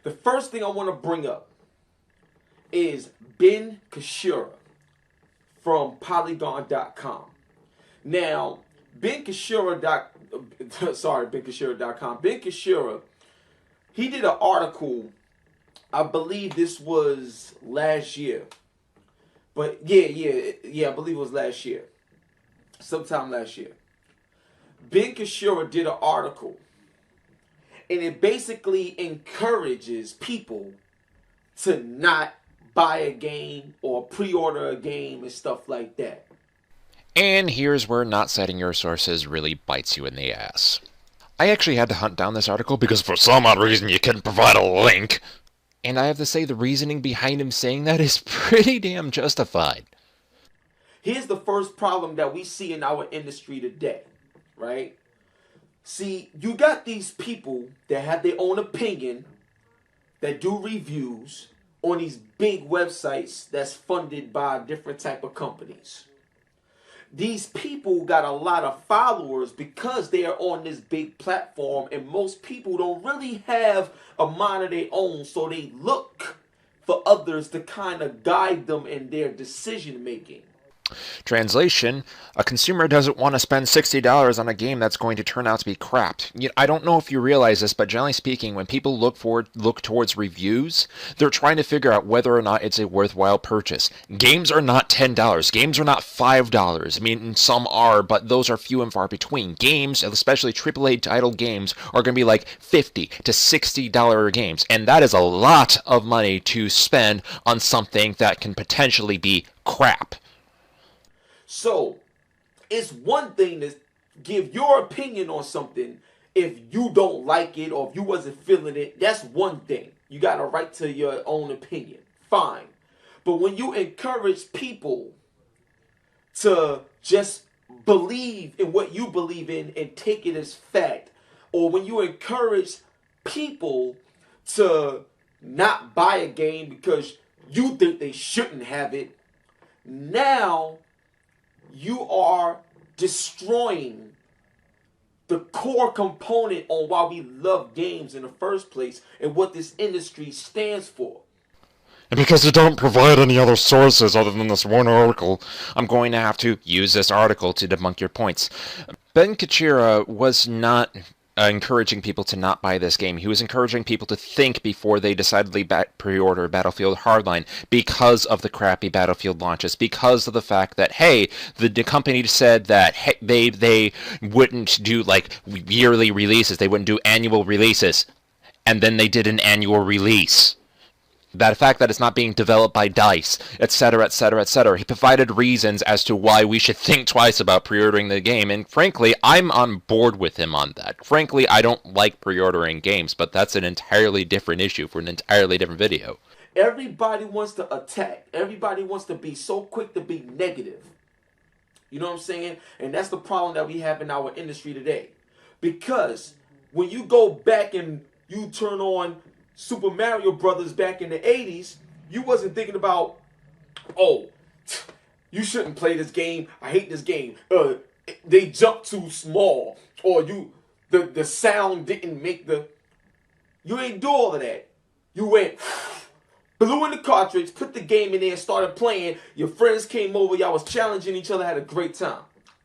The first thing I want to bring up is Ben Kashira from Polygon.com. Now, Ben Kashira.com. Ben Kashira, he did an article, I believe this was last year. But I believe it was last year. Sometime last year. Ben Kashira did an article, and it basically encourages people to not buy a game or pre-order a game and stuff like that. And here's where not citing your sources really bites you in the ass. I actually had to hunt down this article because for some odd reason you couldn't provide a link. And I have to say the reasoning behind him saying that is pretty damn justified. Here's the first problem that we see in our industry today, right? See, you got these people that have their own opinion, that do reviews on these big websites that's funded by different type of companies. These people got a lot of followers because they are on this big platform, and most people don't really have a mind of their own, so they look for others to kind of guide them in their decision making. Translation, a consumer doesn't want to spend $60 on a game that's going to turn out to be crap. I don't know if you realize this, but generally speaking, when people look towards reviews, they're trying to figure out whether or not it's a worthwhile purchase. Games are not $10. Games are not $5. I mean, some are, but those are few and far between. Games, especially AAA title games, are going to be like $50 to $60 games, and that is a lot of money to spend on something that can potentially be crap. So, it's one thing to give your opinion on something if you don't like it or if you wasn't feeling it. That's one thing. You got a right to your own opinion. Fine. But when you encourage people to just believe in what you believe in and take it as fact, or when you encourage people to not buy a game because you think they shouldn't have it, now you are destroying the core component on why we love games in the first place and what this industry stands for. And because you don't provide any other sources other than this one article, I'm going to have to use this article to debunk your points. Ben Kachira was not encouraging people to not buy this game. He was encouraging people to think before they decidedly pre-order Battlefield Hardline because of the crappy Battlefield launches, because of the fact that, hey, the company said that they wouldn't do like yearly releases, they wouldn't do annual releases, and then they did an annual release. The fact that it's not being developed by DICE, etc., etc., etc. He provided reasons as to why we should think twice about pre-ordering the game, and frankly, I'm on board with him on that. Frankly, I don't like pre-ordering games, but that's an entirely different issue for an entirely different video. Everybody wants to attack. Everybody wants to be so quick to be negative. You know what I'm saying? And that's the problem that we have in our industry today. Because when you go back and you turn on Super Mario Brothers back in the 80s, you wasn't thinking about, oh, you shouldn't play this game. I hate this game. They jumped too small. Or the sound didn't make the... You ain't do all of that. You went, blew in the cartridge, put the game in there, and started playing. Your friends came over. Y'all was challenging each other, had a great time.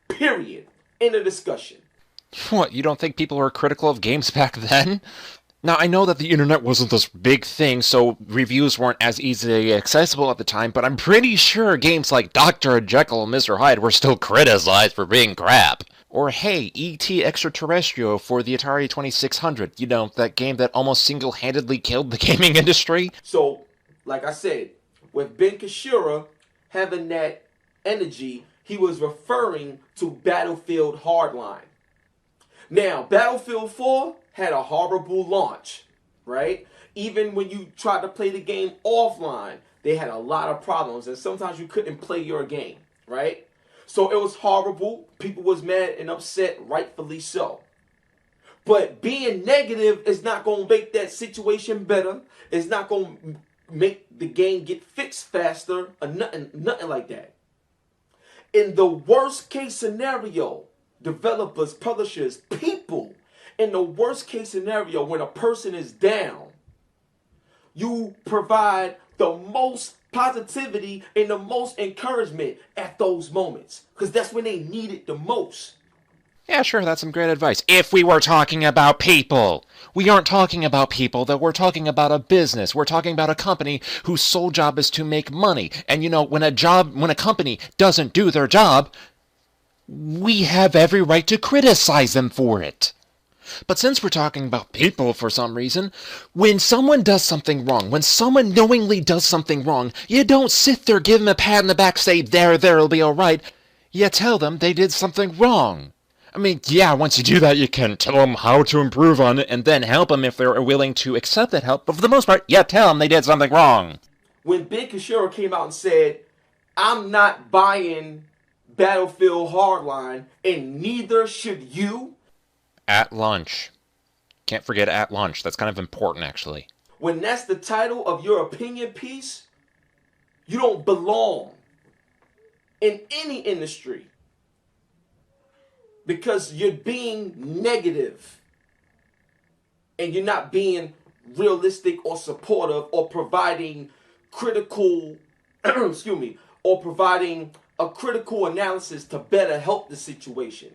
Period. End of discussion. What, you don't think people were critical of games back then? Now, I know that the internet wasn't this big thing, so reviews weren't as easily accessible at the time, but I'm pretty sure games like Dr. Jekyll and Mr. Hyde were still criticized for being crap. Or, hey, E.T. Extraterrestrial for the Atari 2600, you know, that game that almost single-handedly killed the gaming industry. So, like I said, with Ben Kashira having that energy, he was referring to Battlefield Hardline. Now, Battlefield 4 had a horrible launch, right? Even when you tried to play the game offline, they had a lot of problems, and sometimes you couldn't play your game, right? So it was horrible. People was mad and upset, rightfully so. But being negative is not going to make that situation better. It's not going to make the game get fixed faster or nothing like that. In the worst case scenario, developers, publishers, people, in the worst case scenario, when a person is down, you provide the most positivity and the most encouragement at those moments, because that's when they need it the most. Yeah, sure, that's some great advice. If we were talking about people. We aren't talking about people, though. We're talking about a business. We're talking about a company whose sole job is to make money. And when a company doesn't do their job, we have every right to criticize them for it. But since we're talking about people for some reason, when someone does something wrong, when someone knowingly does something wrong, you don't sit there, give them a pat on the back, say, there, it'll be alright. You tell them they did something wrong. I mean, yeah, once you do that, you can tell them how to improve on it and then help them if they're willing to accept that help. But for the most part, yeah, tell them they did something wrong. When Ben Kishiro came out and said, I'm not buying Battlefield Hardline, and neither should you. At lunch. Can't forget at lunch. That's kind of important, actually. When that's the title of your opinion piece, you don't belong in any industry. Because you're being negative and you're not being realistic or supportive or providing critical, or providing a critical analysis to better help the situation.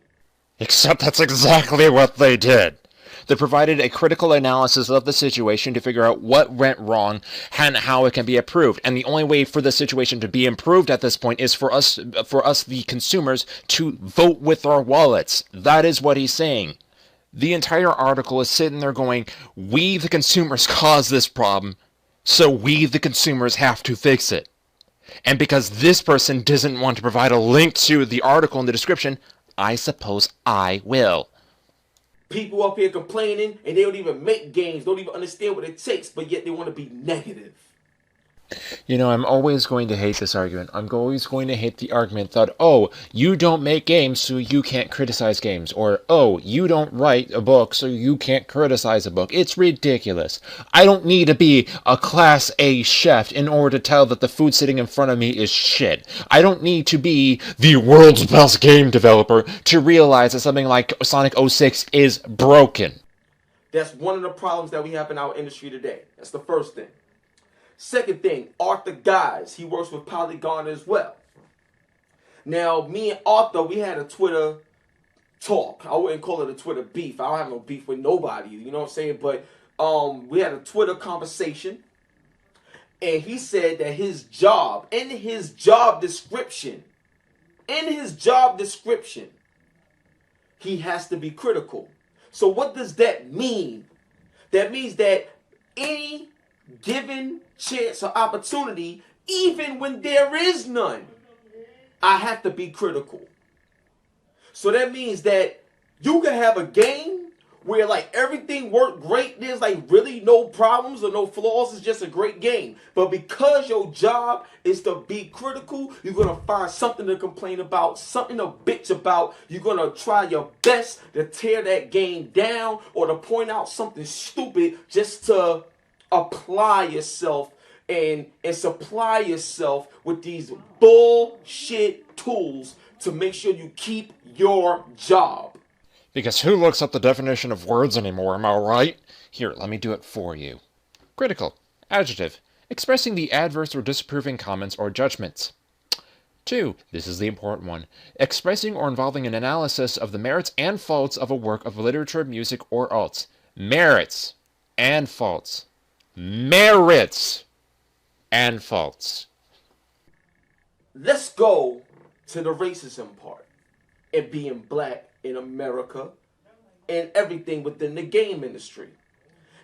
Except that's exactly what they did. They provided a critical analysis of the situation to figure out what went wrong and how it can be improved. And the only way for the situation to be improved at this point is for us, the consumers, to vote with our wallets. That is what he's saying. The entire article is sitting there going, we, the consumers, caused this problem, so we, the consumers, have to fix it. And because this person doesn't want to provide a link to the article in the description, I suppose I will. People up here complaining, and they don't even make games, don't even understand what it takes, but yet they want to be negative. I'm always going to hate this argument. I'm always going to hate the argument that, oh, you don't make games, so you can't criticize games. Or, oh, you don't write a book, so you can't criticize a book. It's ridiculous. I don't need to be a Class A chef in order to tell that the food sitting in front of me is shit. I don't need to be the world's best game developer to realize that something like Sonic 06 is broken. That's one of the problems that we have in our industry today. That's the first thing. Second thing, Arthur Guys. He works with Polygon as well. Now, me and Arthur, we had a Twitter talk. I wouldn't call it a Twitter beef. I don't have no beef with nobody, you know what I'm saying? But we had a Twitter conversation. And he said that in his job description, he has to be critical. So what does that mean? That means that any given chance or opportunity, even when there is none, I have to be critical. So that means that you can have a game where like everything worked great, there's like really no problems or no flaws, it's just a great game. But because your job is to be critical, you're going to find something to complain about, something to bitch about. You're going to try your best to tear that game down or to point out something stupid just to apply yourself and supply yourself with these bullshit tools to make sure you keep your job. Because who looks up the definition of words anymore, am I right? Here, let me do it for you. Critical. Adjective. Expressing the adverse or disapproving comments or judgments. 2. This is the important one. Expressing or involving an analysis of the merits and faults of a work of literature, music, or arts. Merits and faults. Merits and faults. Let's go to the racism part and being black in America and everything within the game industry.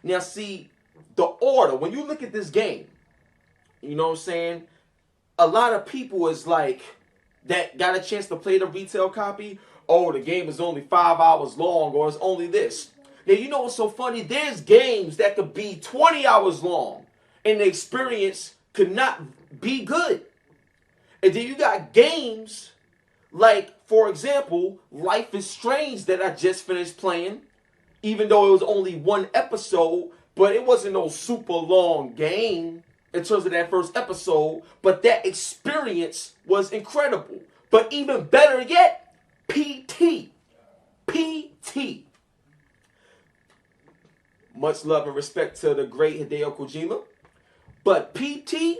Now see, the order, when you look at this game, you know what I'm saying? A lot of people is like, that got a chance to play the retail copy, oh, the game is only 5 hours long, or it's only this. Now, you know what's so funny? There's games that could be 20 hours long, and the experience could not be good. And then you got games like, for example, Life is Strange that I just finished playing, even though it was only one episode, but it wasn't no super long game in terms of that first episode, but that experience was incredible. But even better yet, PT. Much love and respect to the great Hideo Kojima. But PT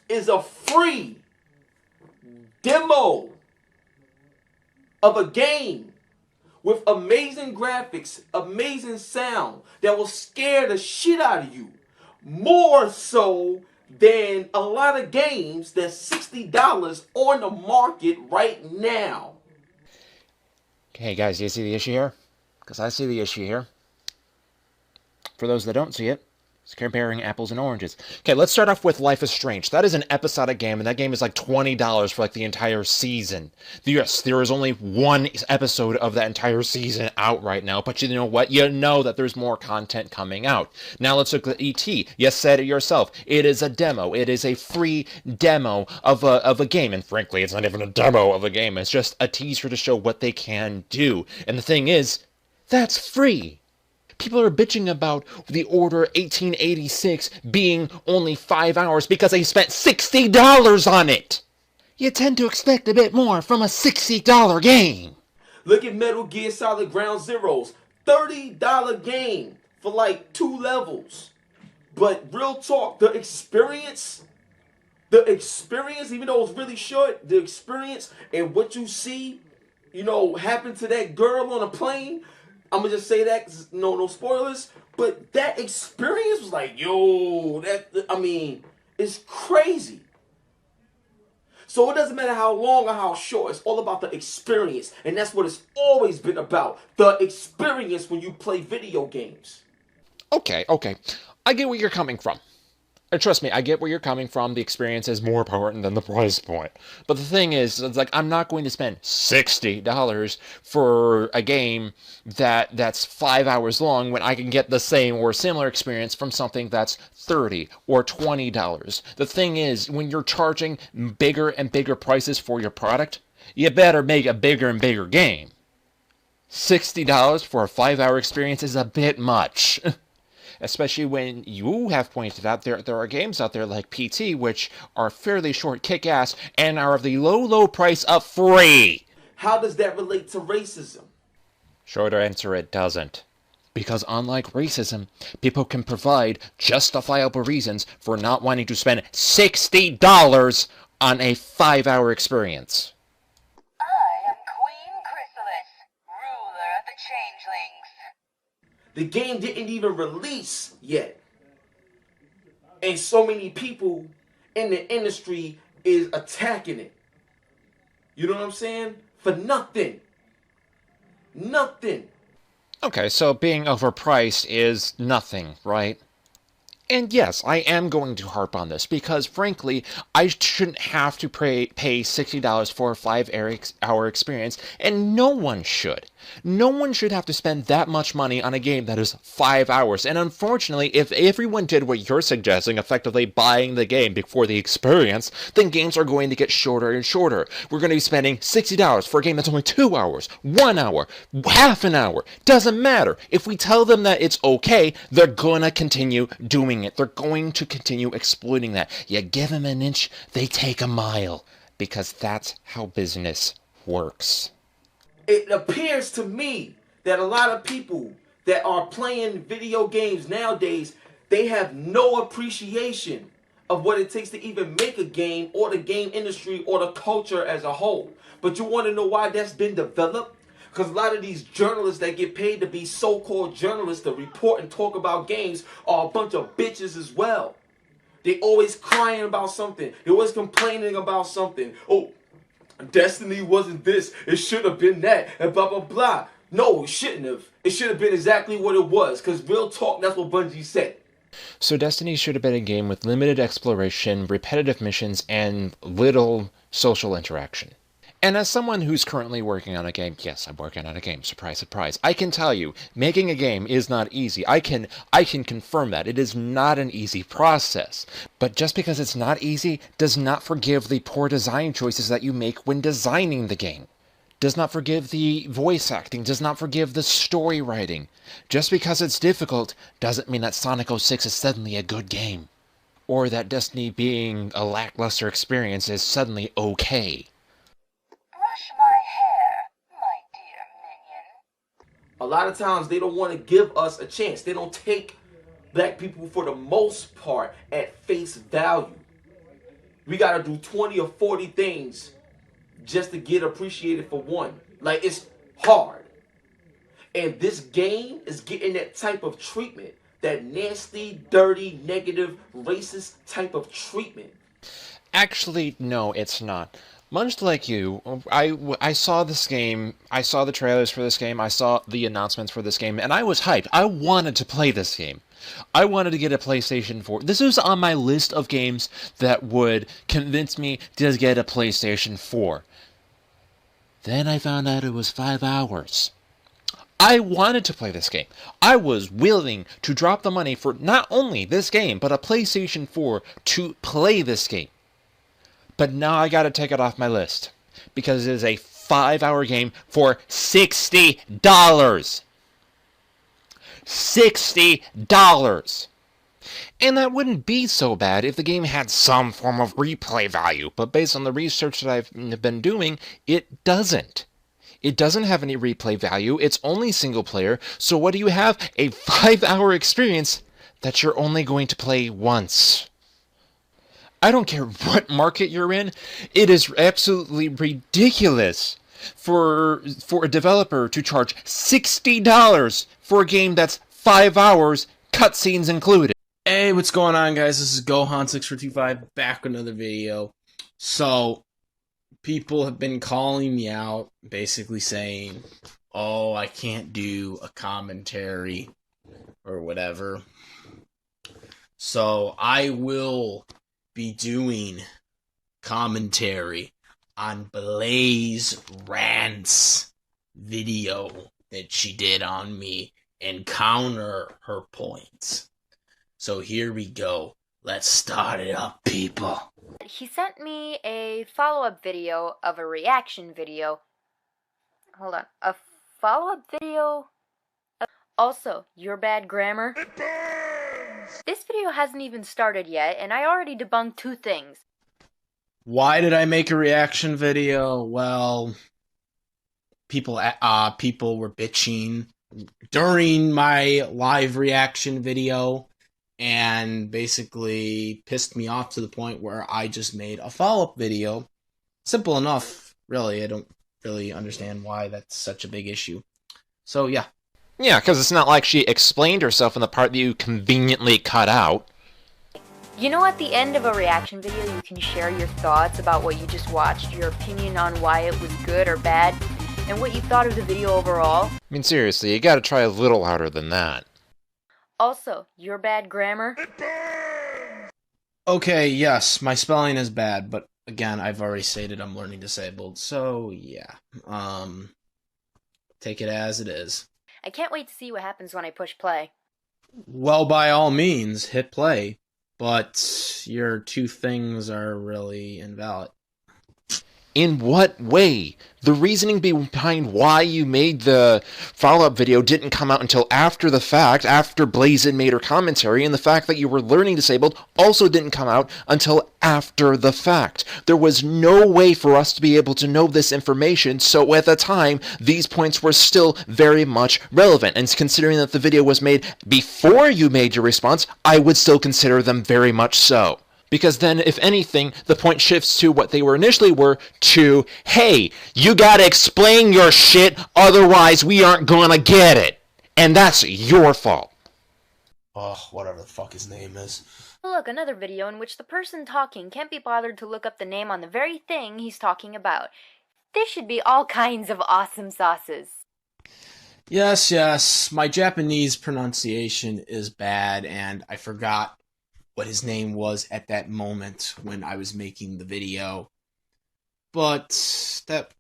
is a free demo of a game with amazing graphics, amazing sound that will scare the shit out of you. More so than a lot of games that's $60 on the market right now. Okay, guys, do you see the issue here? Because I see the issue here. For those that don't see it, it's comparing apples and oranges. Okay, let's start off with Life is Strange. That is an episodic game, and that game is like $20 for like the entire season. Yes, there is only one episode of that entire season out right now, but you know what? You know that there's more content coming out. Now let's look at E.T. You said it yourself. It is a demo. It is a free demo of a game, and frankly, it's not even a demo of a game. It's just a teaser to show what they can do. And the thing is, that's free. People are bitching about the Order 1886 being only 5 hours because they spent $60 on it. You tend to expect a bit more from a $60 game. Look at Metal Gear Solid Ground Zeroes. $30 game for like 2 levels. But real talk, the experience, even though it's really short, the experience and what you see, happen to that girl on a plane, I'm going to just say that, 'cause no spoilers, but that experience was like, it's crazy. So it doesn't matter how long or how short, it's all about the experience, and that's what it's always been about, the experience when you play video games. Okay, I get where you're coming from. And trust me, I get where you're coming from. The experience is more important than the price point. But the thing is, it's like, I'm not going to spend $60 for a game that's 5 hours long when I can get the same or similar experience from something that's $30 or $20. The thing is, when you're charging bigger and bigger prices for your product, you better make a bigger and bigger game. $60 for a 5-hour experience is a bit much. Especially when you have pointed out there are games out there like PT, which are fairly short, kick-ass, and are of the low price of free. How does that relate to racism? Short answer, it doesn't. Because unlike racism, people can provide justifiable reasons for not wanting to spend $60 on a 5-hour experience. I am Queen Chrysalis, ruler of the Changelings. The game didn't even release yet. And so many people in the industry is attacking it. You know what I'm saying? For nothing. Nothing. Okay, so being overpriced is nothing, right? And yes, I am going to harp on this because, frankly, I shouldn't have to pay $60 for a 5-hour experience, and no one should. No one should have to spend that much money on a game that is 5 hours. And unfortunately, if everyone did what you're suggesting, effectively buying the game before the experience, then games are going to get shorter and shorter. We're going to be spending $60 for a game that's only 2 hours, 1 hour, half an hour. Doesn't matter. If we tell them that it's okay, they're going to continue doing it. They're going to continue exploiting that. You give them an inch, they take a mile. Because that's how business works. It appears to me that a lot of people that are playing video games nowadays, they have no appreciation of what it takes to even make a game or the game industry or the culture as a whole. But you want to know why that's been developed? Because a lot of these journalists that get paid to be so-called journalists to report and talk about games are a bunch of bitches as well. They always crying about something. They always complaining about something. Oh, Destiny wasn't this. It should have been that. And blah, blah, blah. No, it shouldn't have. It should have been exactly what it was. Because real talk, that's what Bungie said. So Destiny should have been a game with limited exploration, repetitive missions, and little social interaction. And as someone who's currently working on a game, yes, I'm working on a game, surprise, surprise, I can tell you, making a game is not easy. I can confirm that. It is not an easy process. But just because it's not easy does not forgive the poor design choices that you make when designing the game. Does not forgive the voice acting, does not forgive the story writing. Just because it's difficult doesn't mean that Sonic 06 is suddenly a good game. Or that Destiny being a lackluster experience is suddenly okay. Brush my hair, my dear minion. A lot of times they don't want to give us a chance. They don't take black people for the most part at face value. We gotta do 20 or 40 things just to get appreciated for one. Like, it's hard. And this game is getting that type of treatment. That nasty, dirty, negative, racist type of treatment. Actually, no, it's not. Much like you, I saw this game, I saw the trailers for this game, I saw the announcements for this game, and I was hyped. I wanted to play this game. I wanted to get a PlayStation 4. This was on my list of games that would convince me to get a PlayStation 4. Then I found out it was 5 hours. I wanted to play this game. I was willing to drop the money for not only this game, but a PlayStation 4 to play this game. But now I gotta take it off my list. Because it is a 5-hour game for $60. $60! And that wouldn't be so bad if the game had some form of replay value. But based on the research that I've been doing, it doesn't. It doesn't have any replay value. It's only single player. So what do you have? A 5-hour experience that you're only going to play once. I don't care what market you're in. It is absolutely ridiculous for a developer to charge $60 for a game that's 5 hours, cutscenes included. Hey, what's going on, guys? This is Gohan6425 back with another video. So, people have been calling me out, basically saying, oh, I can't do a commentary or whatever. So, I will be doing commentary on Blaze Rant's video that she did on me and counter her points. So here we go. Let's start it up, people. He sent me a follow-up video of a reaction video. Hold on. A follow-up video? Also, your bad grammar. This video hasn't even started yet, and I already debunked 2 things. Why did I make a reaction video? Well, people were bitching during my live reaction video and basically pissed me off to the point where I just made a follow-up video. Simple enough, really. I don't really understand why that's such a big issue. So, yeah. Yeah, because it's not like she explained herself in the part that you conveniently cut out. You know, at the end of a reaction video, you can share your thoughts about what you just watched, your opinion on why it was good or bad, and what you thought of the video overall. I mean, seriously, you gotta try a little harder than that. Also, your bad grammar. Okay, yes, my spelling is bad, but again, I've already stated I'm learning disabled, so yeah. Take it as it is. I can't wait to see what happens when I push play. Well, by all means, hit play, but your 2 things are really invalid. In what way? The reasoning behind why you made the follow-up video didn't come out until after the fact, after Blazin made her commentary, and the fact that you were learning disabled also didn't come out until after the fact. There was no way for us to be able to know this information, so at the time, these points were still very much relevant. And considering that the video was made before you made your response, I would still consider them very much so. Because then, if anything, the point shifts to what they were initially were to, hey, you gotta explain your shit, otherwise we aren't gonna get it. And that's your fault. Oh, whatever the fuck his name is. Look, another video in which the person talking can't be bothered to look up the name on the very thing he's talking about. This should be all kinds of awesome sauces. Yes, my Japanese pronunciation is bad, and I forgot what his name was at that moment when I was making the video. But that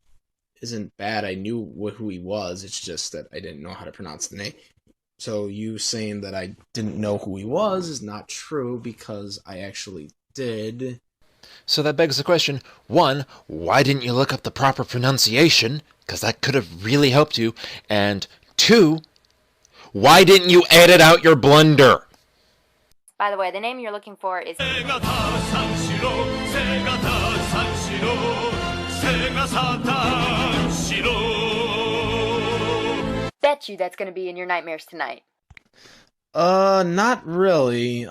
isn't bad. I knew who he was. It's just that I didn't know how to pronounce the name. So you saying that I didn't know who he was is not true, because I actually did. So that begs the question, 1, why didn't you look up the proper pronunciation? Because that could have really helped you. And 2, why didn't you edit out your blunder? By the way, the name you're looking for is... Bet you that's gonna be in your nightmares tonight. Not really.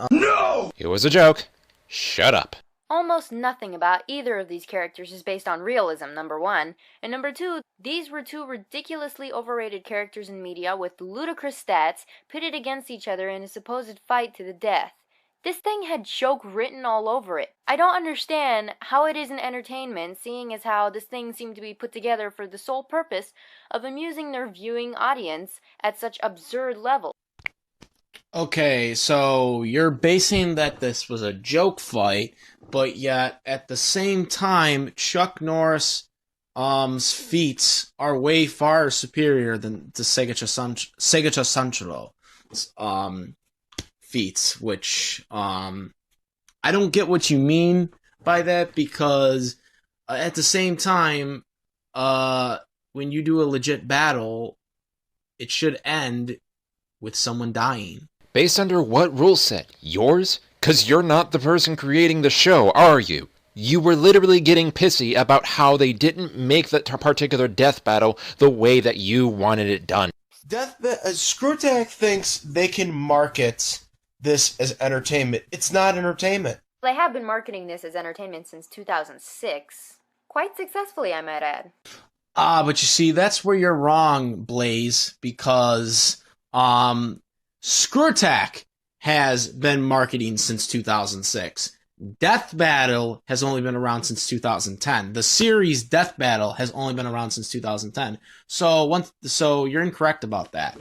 It was a joke. Shut up. Almost nothing about either of these characters is based on realism, number one. And number two, these were two ridiculously overrated characters in media with ludicrous stats pitted against each other in a supposed fight to the death. This thing had joke written all over it. I don't understand how it isn't entertainment, seeing as how this thing seemed to be put together for the sole purpose of amusing their viewing audience at such absurd levels. Okay, so you're basing that this was a joke fight, but yet at the same time, Chuck Norris' feats are way far superior than the Seigecha Sanchiro's feats, which I don't get what you mean by that, because at the same time, when you do a legit battle, it should end with someone dying. Based under what rule set? Yours? 'Cause you're not the person creating the show, are you? You were literally getting pissy about how they didn't make that particular death battle the way that you wanted it done. Screwtack thinks they can market this as entertainment. It's not entertainment. They have been marketing this as entertainment since 2006. Quite successfully, I might add. But you see, that's where you're wrong, Blaze, because Screwtack has been marketing since 2006. Death Battle has only been around since 2010. The series Death Battle has only been around since 2010. So you're incorrect about that.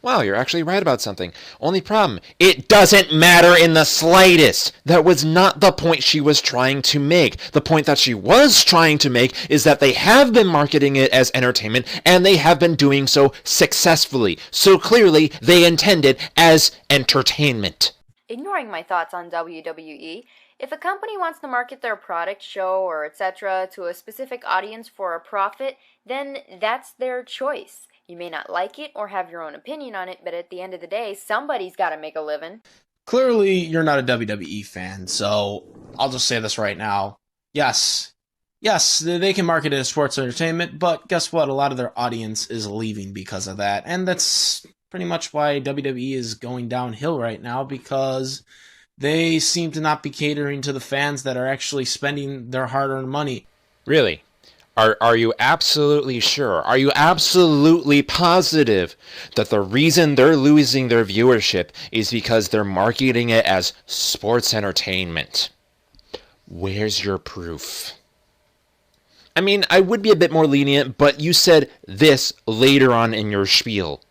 Wow, you're actually right about something. Only problem, it doesn't matter in the slightest. That was not the point she was trying to make. The point that she was trying to make is that they have been marketing it as entertainment, and they have been doing so successfully. So clearly, they intended as entertainment. Ignoring my thoughts on WWE, if a company wants to market their product, show, or etc. to a specific audience for a profit, then that's their choice. You may not like it or have your own opinion on it, but at the end of the day, somebody's got to make a living. Clearly, you're not a WWE fan, so I'll just say this right now. Yes, they can market it as sports entertainment, but guess what? A lot of their audience is leaving because of that, and that's pretty much why WWE is going downhill right now, because they seem to not be catering to the fans that are actually spending their hard-earned money. Really? Are you absolutely sure? Are you absolutely positive that the reason they're losing their viewership is because they're marketing it as sports entertainment? Where's your proof? I mean, I would be a bit more lenient, but you said this later on in your spiel.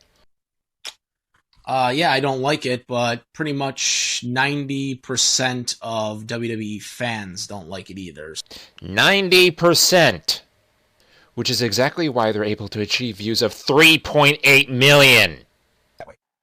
Yeah, I don't like it, but pretty much 90% of WWE fans don't like it either. 90%! Which is exactly why they're able to achieve views of 3.8 million.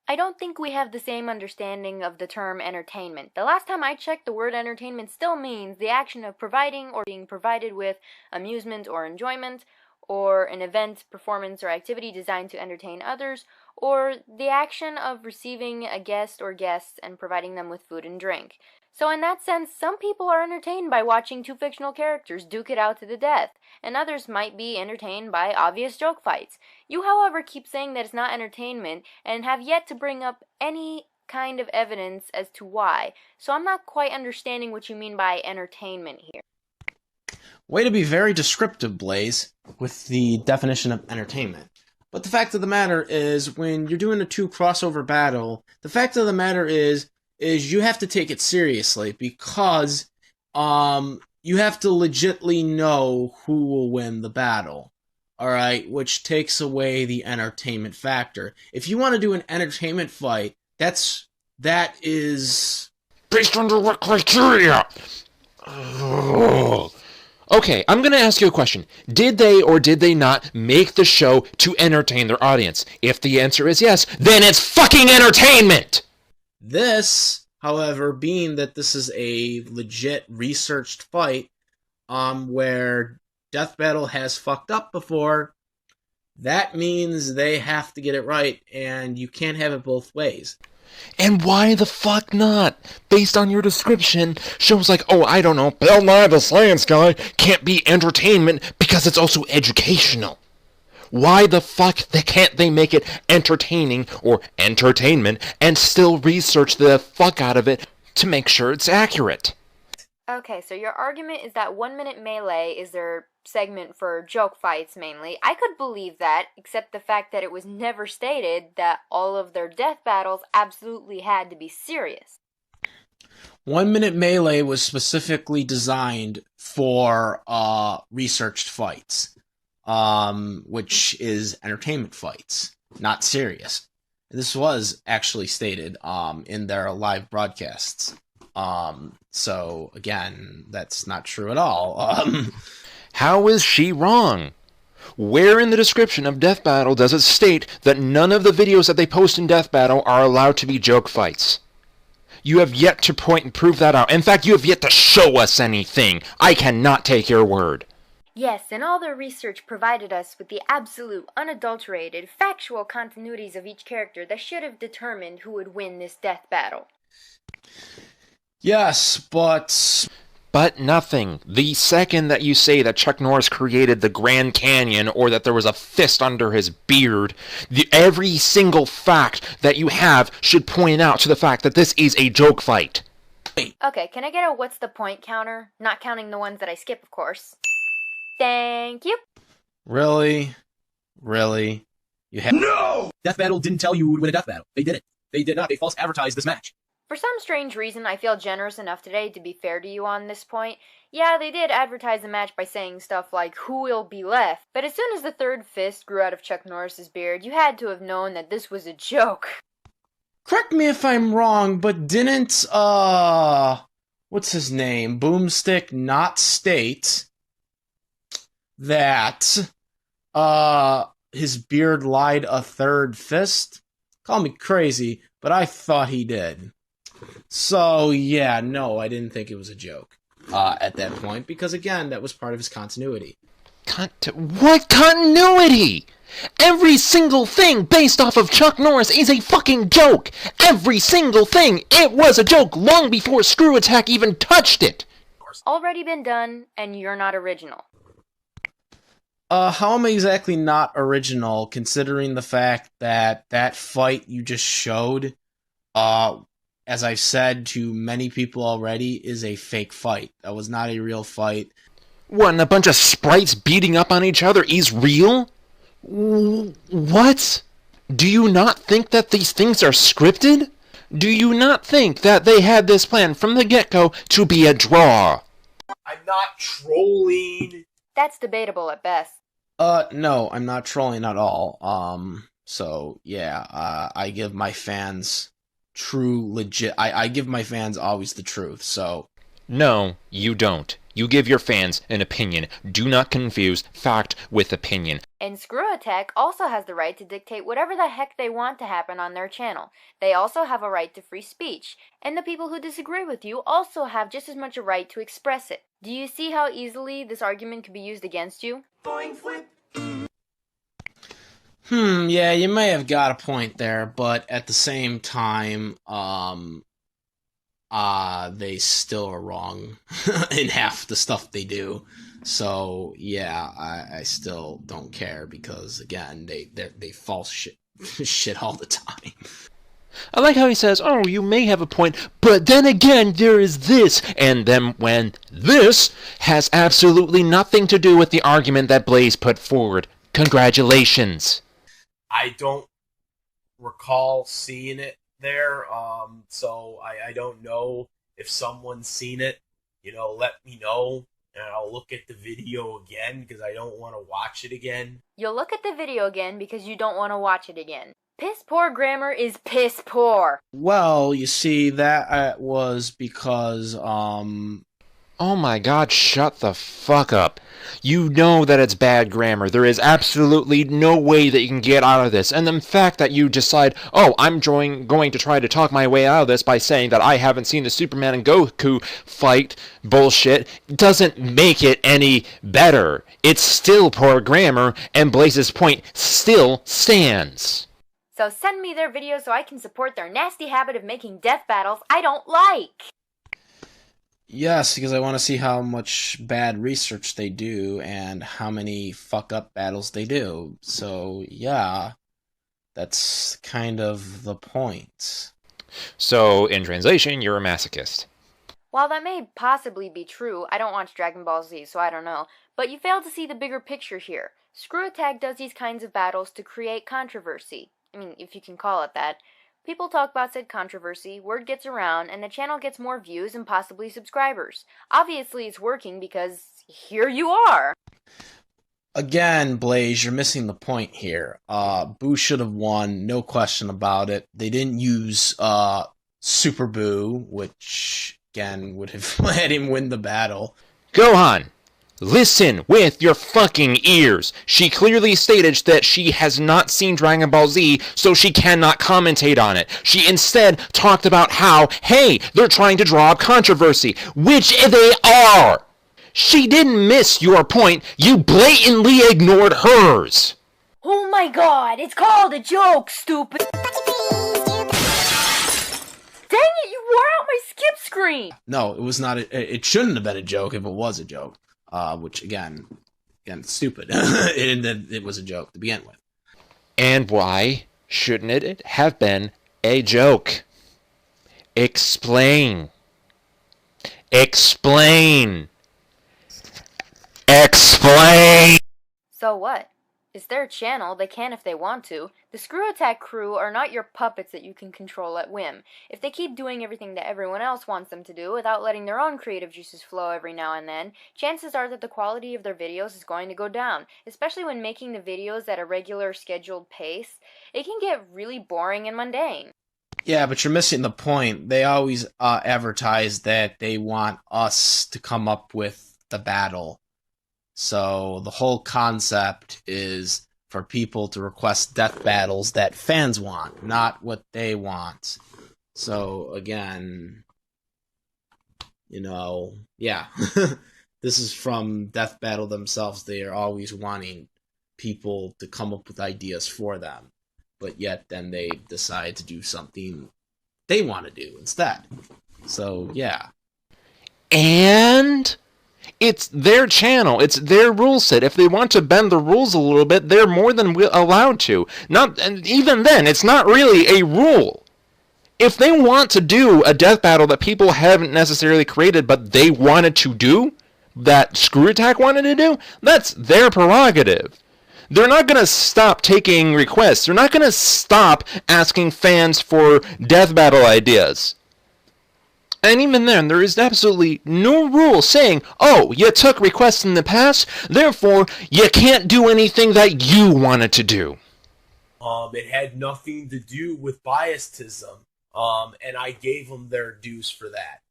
I don't think we have the same understanding of the term entertainment. The last time I checked, the word entertainment still means the action of providing or being provided with amusement or enjoyment, or an event, performance, or activity designed to entertain others, or the action of receiving a guest or guests and providing them with food and drink. So in that sense, some people are entertained by watching two fictional characters duke it out to the death, and others might be entertained by obvious joke fights. You, however, keep saying that it's not entertainment, and have yet to bring up any kind of evidence as to why, so I'm not quite understanding what you mean by entertainment here. Way to be very descriptive, Blaze, with the definition of entertainment. But the fact of the matter is, when you're doing a two crossover battle, the fact of the matter is you have to take it seriously, because you have to legitly know who will win the battle. Alright, which takes away the entertainment factor. If you want to do an entertainment fight, that is Based under what criteria? Okay, I'm gonna ask you a question. Did they or did they not make the show to entertain their audience? If the answer is yes, then it's fucking entertainment! This, however, being that this is a legit researched fight, where Death Battle has fucked up before, that means they have to get it right, and you can't have it both ways. And why the fuck not? Based on your description, shows like, oh, I don't know, Bill Nye the Science Guy can't be entertainment because it's also educational. Why the fuck can't they make it entertaining or entertainment and still research the fuck out of it to make sure it's accurate? Okay, so your argument is that 1 Minute Melee is their segment for joke fights mainly. I could believe that, except the fact that it was never stated that all of their death battles absolutely had to be serious. 1 Minute Melee was specifically designed for researched fights, which is entertainment fights, not serious. This was actually stated in their live broadcasts. So again, that's not true at all. How is she wrong? Where in the description of Death Battle does it state that none of the videos that they post in Death Battle are allowed to be joke fights? You have yet to point and prove that out. In fact, you have yet to show us anything. I cannot take your word. Yes, and all their research provided us with the absolute, unadulterated, factual continuities of each character that should have determined who would win this death battle. Yes, but nothing. The second that you say that Chuck Norris created the Grand Canyon or that there was a fist under his beard, every single fact that you have should point out to the fact that this is a joke fight. Okay, can I get a what's the point counter? Not counting the ones that I skip, of course. Thank you. Really? You have No! Death Battle didn't tell you who would win a death battle. They did it. They did not. They false advertised this match. For some strange reason, I feel generous enough today to be fair to you on this point. Yeah, they did advertise the match by saying stuff like, who will be left? But as soon as the third fist grew out of Chuck Norris's beard, you had to have known that this was a joke. Correct me if I'm wrong, but didn't, what's his name? Boomstick not state that, his beard lied a third fist? Call me crazy, but I thought he did. So, yeah, no, I didn't think it was a joke at that point, because, again, that was part of his continuity. What continuity? Every single thing based off of Chuck Norris is a fucking joke! Every single thing! It was a joke long before Screw Attack even touched it! Already been done, and you're not original. How am I exactly not original, considering the fact that that fight you just showed, as I've said to many people already, is a fake fight. That was not a real fight. What, and a bunch of sprites beating up on each other is real? What? Do you not think that these things are scripted? Do you not think that they had this plan from the get-go to be a draw? I'm not trolling. That's debatable at best. No, I'm not trolling at all. So, yeah, I give my fans I give my fans always the truth, so. No, you don't. You give your fans an opinion. Do not confuse fact with opinion. And Screw Attack also has the right to dictate whatever the heck they want to happen on their channel. They also have a right to free speech. And the people who disagree with you also have just as much a right to express it. Do you see how easily this argument could be used against you? Yeah, you may have got a point there, but at the same time, they still are wrong in half the stuff they do. So, yeah, I still don't care because, again, they false shit all the time. I like how he says, oh, you may have a point, but then again, there is this. And then when this has absolutely nothing to do with the argument that Blaze put forward. Congratulations. I don't recall seeing it there, so I don't know if someone's seen it. Let me know, and I'll look at the video again, because I don't want to watch it again. You'll look at the video again because you don't want to watch it again. Piss poor grammar is piss poor. Well, you see, that was because, Oh my god, shut the fuck up. You know that it's bad grammar. There is absolutely no way that you can get out of this. And the fact that you decide, oh, I'm going to try to talk my way out of this by saying that I haven't seen the Superman and Goku fight bullshit doesn't make it any better. It's still poor grammar, and Blaze's point still stands. So send me their videos so I can support their nasty habit of making death battles I don't like. Yes, because I want to see how much bad research they do and how many fuck up battles they do. So, yeah, that's kind of the point. So, in translation, you're a masochist. While that may possibly be true, I don't watch Dragon Ball Z, so I don't know, but you fail to see the bigger picture here. Screw Attack does these kinds of battles to create controversy. I mean, if you can call it that. People talk about said controversy, word gets around, and the channel gets more views and possibly subscribers. Obviously it's working because here you are! Again, Blaze, you're missing the point here. Boo should have won, no question about it. They didn't use Super Boo, which, again, would have let him win the battle. Gohan, listen with your fucking ears. She clearly stated that she has not seen Dragon Ball Z, so she cannot commentate on it. She instead talked about how, hey, they're trying to draw up controversy, which they are. She didn't miss your point. You blatantly ignored hers. Oh my god, it's called a joke, stupid! Dang it, you wore out my skip screen! No, it was not. It shouldn't have been a joke if it was a joke. Which again, stupid. It was a joke to begin with. And why shouldn't it have been a joke? Explain. Explain. Explain! So what? It's their channel, they can if they want to. The Screw Attack crew are not your puppets that you can control at whim. If they keep doing everything that everyone else wants them to do without letting their own creative juices flow every now and then, chances are that the quality of their videos is going to go down, especially when making the videos at a regular scheduled pace. It can get really boring and mundane. Yeah, but you're missing the point. They always advertise that they want us to come up with the battle. So the whole concept is for people to request death battles that fans want, not what they want. So again, yeah. This is from Death Battle themselves. They are always wanting people to come up with ideas for them. But yet then they decide to do something they want to do instead. So, yeah. And it's their channel. It's their rule set. If they want to bend the rules a little bit, they're more than allowed to. And even then, it's not really a rule. If they want to do a death battle that people haven't necessarily created, but they wanted to do, that Screw Attack wanted to do, that's their prerogative. They're not going to stop taking requests. They're not going to stop asking fans for death battle ideas. And even then, there is absolutely no rule saying, oh, you took requests in the past, therefore you can't do anything that you wanted to do. It had nothing to do with biastism, and I gave them their dues for that.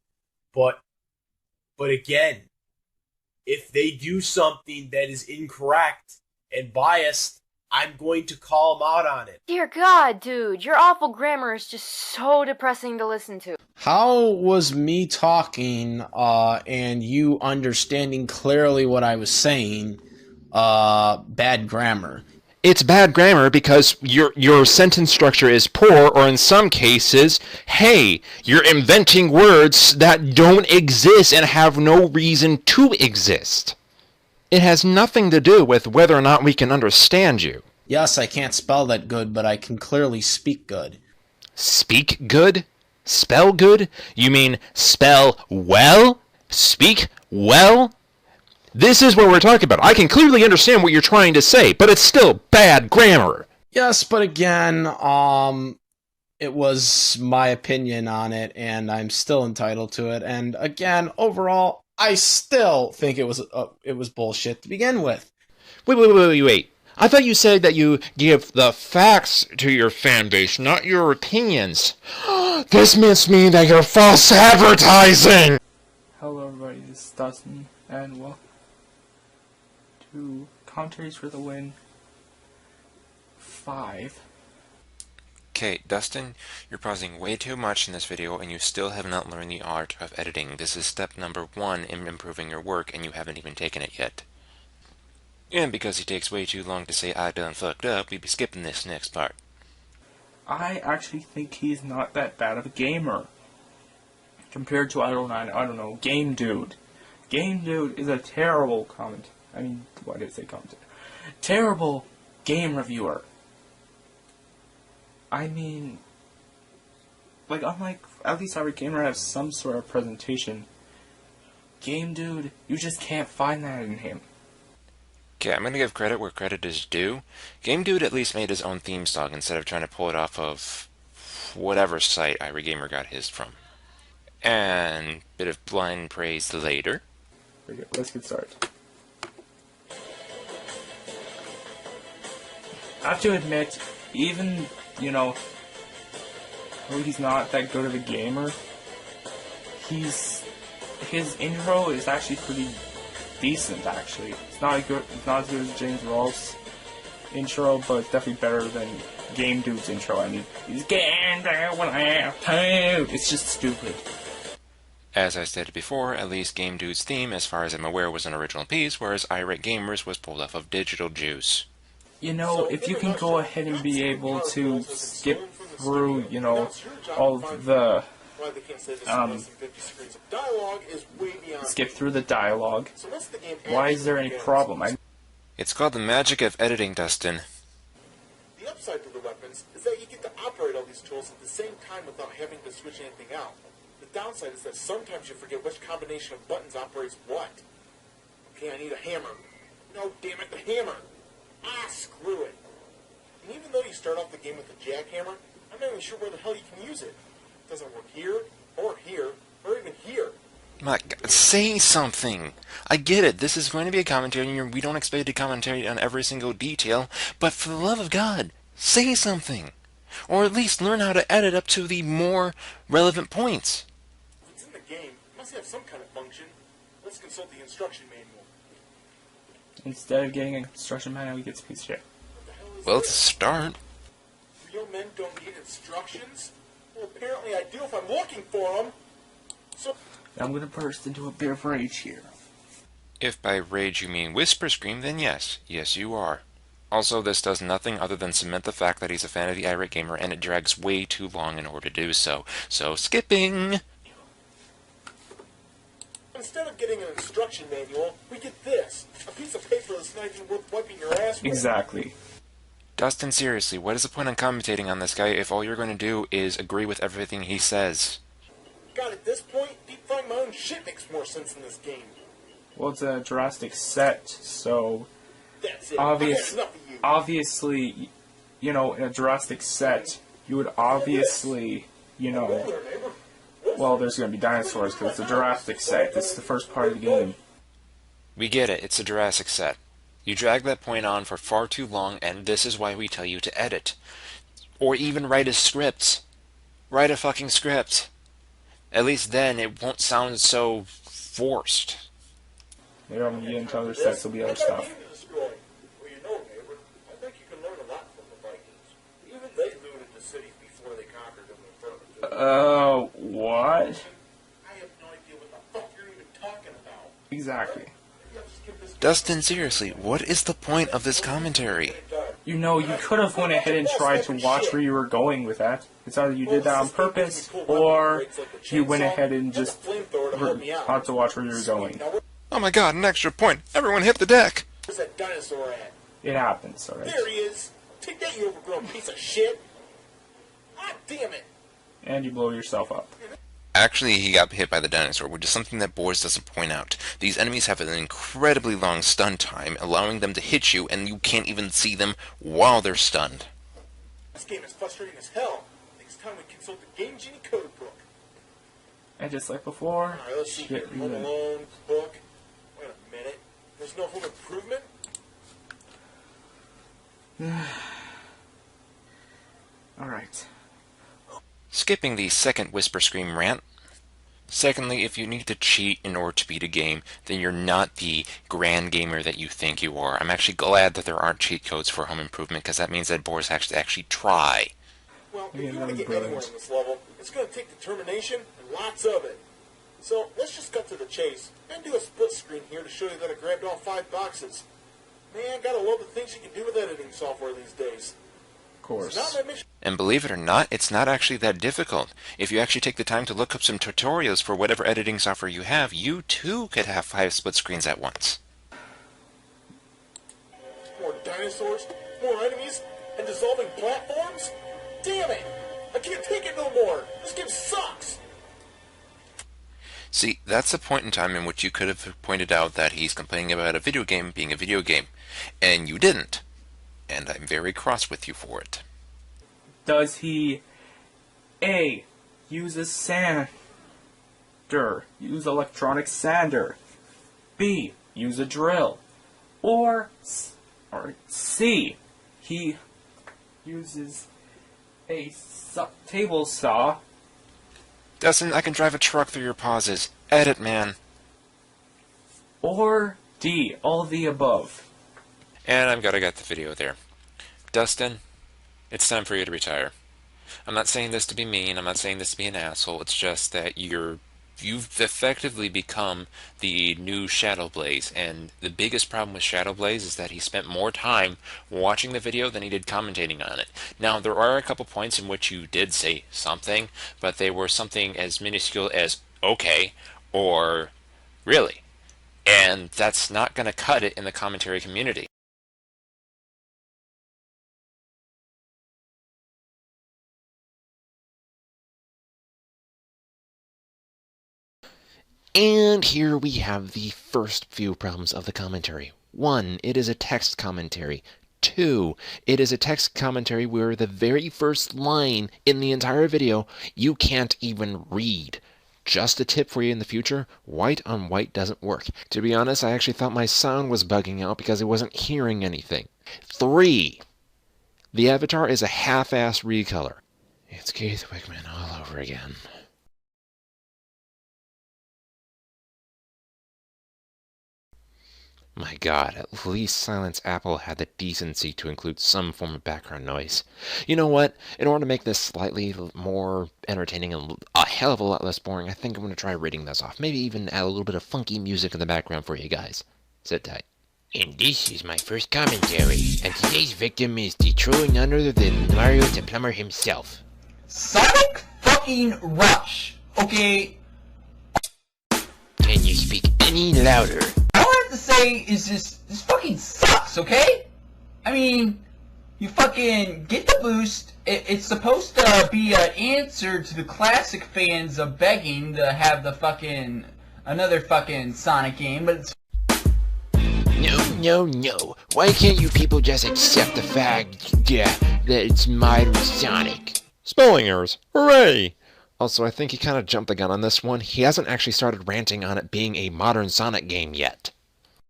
But again, if they do something that is incorrect and biased, I'm going to call them out on it. Dear God, dude, your awful grammar is just so depressing to listen to. How was me talking and you understanding clearly what I was saying bad grammar? It's bad grammar because your sentence structure is poor, or in some cases, hey, you're inventing words that don't exist and have no reason to exist. It has nothing to do with whether or not we can understand you. Yes, I can't spell that good, but I can clearly speak good. Speak good? Spell good? You mean spell well? Speak well? This is what we're talking about. I can clearly understand what you're trying to say, but it's still bad grammar. Yes, but again, it was my opinion on it, and I'm still entitled to it. And again, overall, I still think it was bullshit to begin with. Wait. I thought you said that you give the facts to your fan base, not your opinions. This must mean that you're false advertising! Hello everybody, this is Dustin, and welcome to Commentaries for the Win 5. Okay, Dustin, you're pausing way too much in this video, and you still have not learned the art of editing. This is step number 1 in improving your work, and you haven't even taken it yet. And because he takes way too long to say I done fucked up, we'd be skipping this next part. I actually think he's not that bad of a gamer. compared to, I don't know, Game Dude. Game Dude is a terrible comment. I mean, why did I say commentator? Terrible game reviewer. I mean, like, unlike, at least every gamer has some sort of presentation. Game Dude, you just can't find that in him. Okay, I'm gonna give credit where credit is due. Game Dude at least made his own theme song instead of trying to pull it off of whatever site Irate Gamer got his from. And bit of blind praise later. Okay, let's get started. I have to admit, even, you know, though he's not that good of a gamer, his intro is actually pretty decent, actually. It's not as good as James Rolfe's intro, but it's definitely better than Game Dude's intro. I mean, he's Game Dude will have to. It's just stupid. As I stated before, at least Game Dude's theme, as far as I'm aware, was an original piece, whereas Irate Gamer's was pulled off of Digital Juice. You know, if you can go ahead and be able to skip through, you know, all the skip through the dialogue, why is there any problem? It's called the magic of editing, Dustin. The upside to the weapons is that you get to operate all these tools at the same time without having to switch anything out. The downside is that sometimes you forget which combination of buttons operates what. Okay, I need a hammer. No, damn it, the hammer! Ah, screw it. And even though you start off the game with a jackhammer, I'm not even sure where the hell you can use it. It doesn't work here, or even here. My God, say something! I get it, this is going to be a commentary, and we don't expect you to commentary on every single detail, but for the love of God, say something! Or at least learn how to edit up to the more relevant points. If it's in the game, it must have some kind of function. Let's consult the instruction manual. Instead of getting a instruction manual, he gets a piece of shit. Well, to start. Real men don't need instructions? Well, apparently I do if I'm looking for them. So I'm gonna burst into a bit of rage here. If by rage you mean whisper scream, then yes. Yes, you are. Also, this does nothing other than cement the fact that he's a fan of the Irate Gamer, and it drags way too long in order to do so. So, skipping! instead of getting an instruction manual, we get this. A piece of paper that's not even worth wiping your ass with. Exactly. Dustin, seriously, what is the point in commentating on this guy if all you're going to do is agree with everything he says? God, at this point, deep frying my own shit makes more sense in this game. Well, it's a drastic set, so That's it. obviously, you know, in a drastic set, you would obviously, you know, well, there's going to be dinosaurs because it's a Jurassic set. This is the first part of the game. We get it, it's a Jurassic set. You drag that point on for far too long, and this is why we tell you to edit. Or even write a script. Write a fucking script. At least then it won't sound so forced. Maybe when you get into other sets, there'll be other stuff. Well, you know, neighbor, I think you can learn a lot from the Vikings. Even they looted the cities before they conquered them in front of them. What? I have no idea what the fuck you're even talking about. Exactly. Dustin, seriously, what is the point of this commentary? You know, you could have went ahead and tried to watch where you were going with that. It's either you did that on purpose, or you went ahead and just had to watch where you were going. Oh my god, an extra point! Everyone hit the deck! Where's that dinosaur at? It happens, alright? There he is. Take that, you overgrown piece of shit. God damn it. And you blow yourself up. Actually, he got hit by the dinosaur, which is something that Boris doesn't point out. These enemies have an incredibly long stun time, allowing them to hit you, and you can't even see them while they're stunned. This game is frustrating as hell. Next time we consult the Game Genie code book. And just like before, Alright, let's see here. Home Alone book. Wait a minute. There's no Home Improvement? Alright. Skipping the second Whisper Scream rant. Secondly, if you need to cheat in order to beat a game, then you're not the grand gamer that you think you are. I'm actually glad that there aren't cheat codes for Home Improvement, because that means that Boris has to actually try. Well, if you want to get anywhere in this level, it's going to take determination and lots of it. So, let's just cut to the chase and do a split screen here to show you that I grabbed all 5 boxes. Man, gotta love the things you can do with editing software these days. Of course. It's not my mission. And believe it or not, it's not actually that difficult. If you actually take the time to look up some tutorials for whatever editing software you have, you too could have 5 split screens at once. More dinosaurs, more enemies, and dissolving platforms? Damn it! I can't take it no more! This game sucks! See, that's a point in time in which you could have pointed out that he's complaining about a video game being a video game, and you didn't. And I'm very cross with you for it. Does he A. use a sander, use electronic sander, B. use a drill, or C. he uses a table saw? Dustin, I can drive a truck through your pauses. Edit, man. Or D. all of the above? And I've got to get the video there. Dustin, it's time for you to retire. I'm not saying this to be mean, I'm not saying this to be an asshole, it's just that you've effectively become the new Shadowblaze, and the biggest problem with Shadowblaze is that he spent more time watching the video than he did commentating on it. Now, there are a couple points in which you did say something, but they were something as minuscule as, okay, or really. And that's not going to cut it in the commentary community. And here we have the first few problems of the commentary. 1, it is a text commentary. 2, it is a text commentary where the very first line in the entire video you can't even read. Just a tip for you in the future, white on white doesn't work. To be honest, I actually thought my sound was bugging out because I wasn't hearing anything. 3, the avatar is a half-ass recolor. It's Keith Wickman all over again. My god, at least Silence Apple had the decency to include some form of background noise. You know what? In order to make this slightly more entertaining and a hell of a lot less boring, I think I'm going to try reading this off. Maybe even add a little bit of funky music in the background for you guys. Sit tight. And this is my first commentary, and today's victim is the truly none other than Mario the Plumber himself. Sonic fucking Rush, okay? Can you speak any louder? All I have to say is this fucking sucks, okay? I mean, you fucking get the boost. It's supposed to be an answer to the classic fans of begging to have the fucking, another fucking Sonic game, but it's... No. Why can't you people just accept the fact, that it's modern Sonic? Spelling errors. Hooray! Also, I think he kind of jumped the gun on this one. He hasn't actually started ranting on it being a modern Sonic game yet.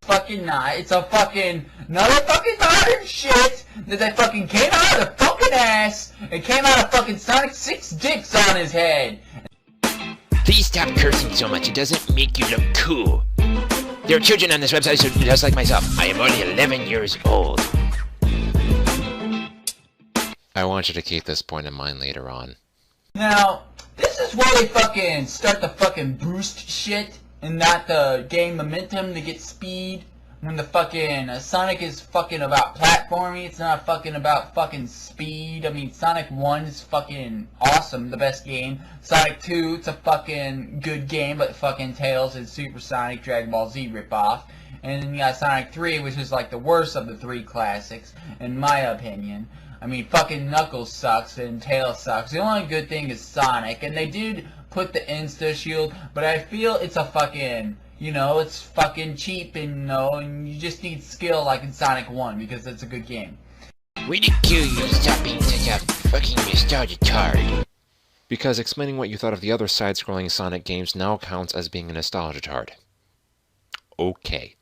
Fucking not. It's a fucking, another fucking modern shit that fucking came out of the fucking ass and came out of fucking Sonic 6 dicks on his head. Please stop cursing so much. It doesn't make you look cool. There are children on this website, so just like myself. I am only 11 years old. I want you to keep this point in mind later on. Now, this is where they fucking start the fucking boost shit and not the gain momentum to get speed. When the fucking Sonic is fucking about platforming, it's not fucking about fucking speed. I mean, Sonic 1 is fucking awesome, the best game. Sonic 2, it's a fucking good game, but fucking Tails is Super Sonic Dragon Ball Z ripoff. And then you got Sonic 3, which is like the worst of the 3 classics, in my opinion. I mean, fucking Knuckles sucks and Tails sucks. The only good thing is Sonic, and they did put the Insta Shield, but I feel it's a fucking, you know, it's fucking cheap and, you know, and you just need skill like in Sonic 1 because it's a good game. Way to kill you, stop being such a fucking nostalgia tard. Because explaining what you thought of the other side-scrolling Sonic games now counts as being a nostalgia tard. Okay.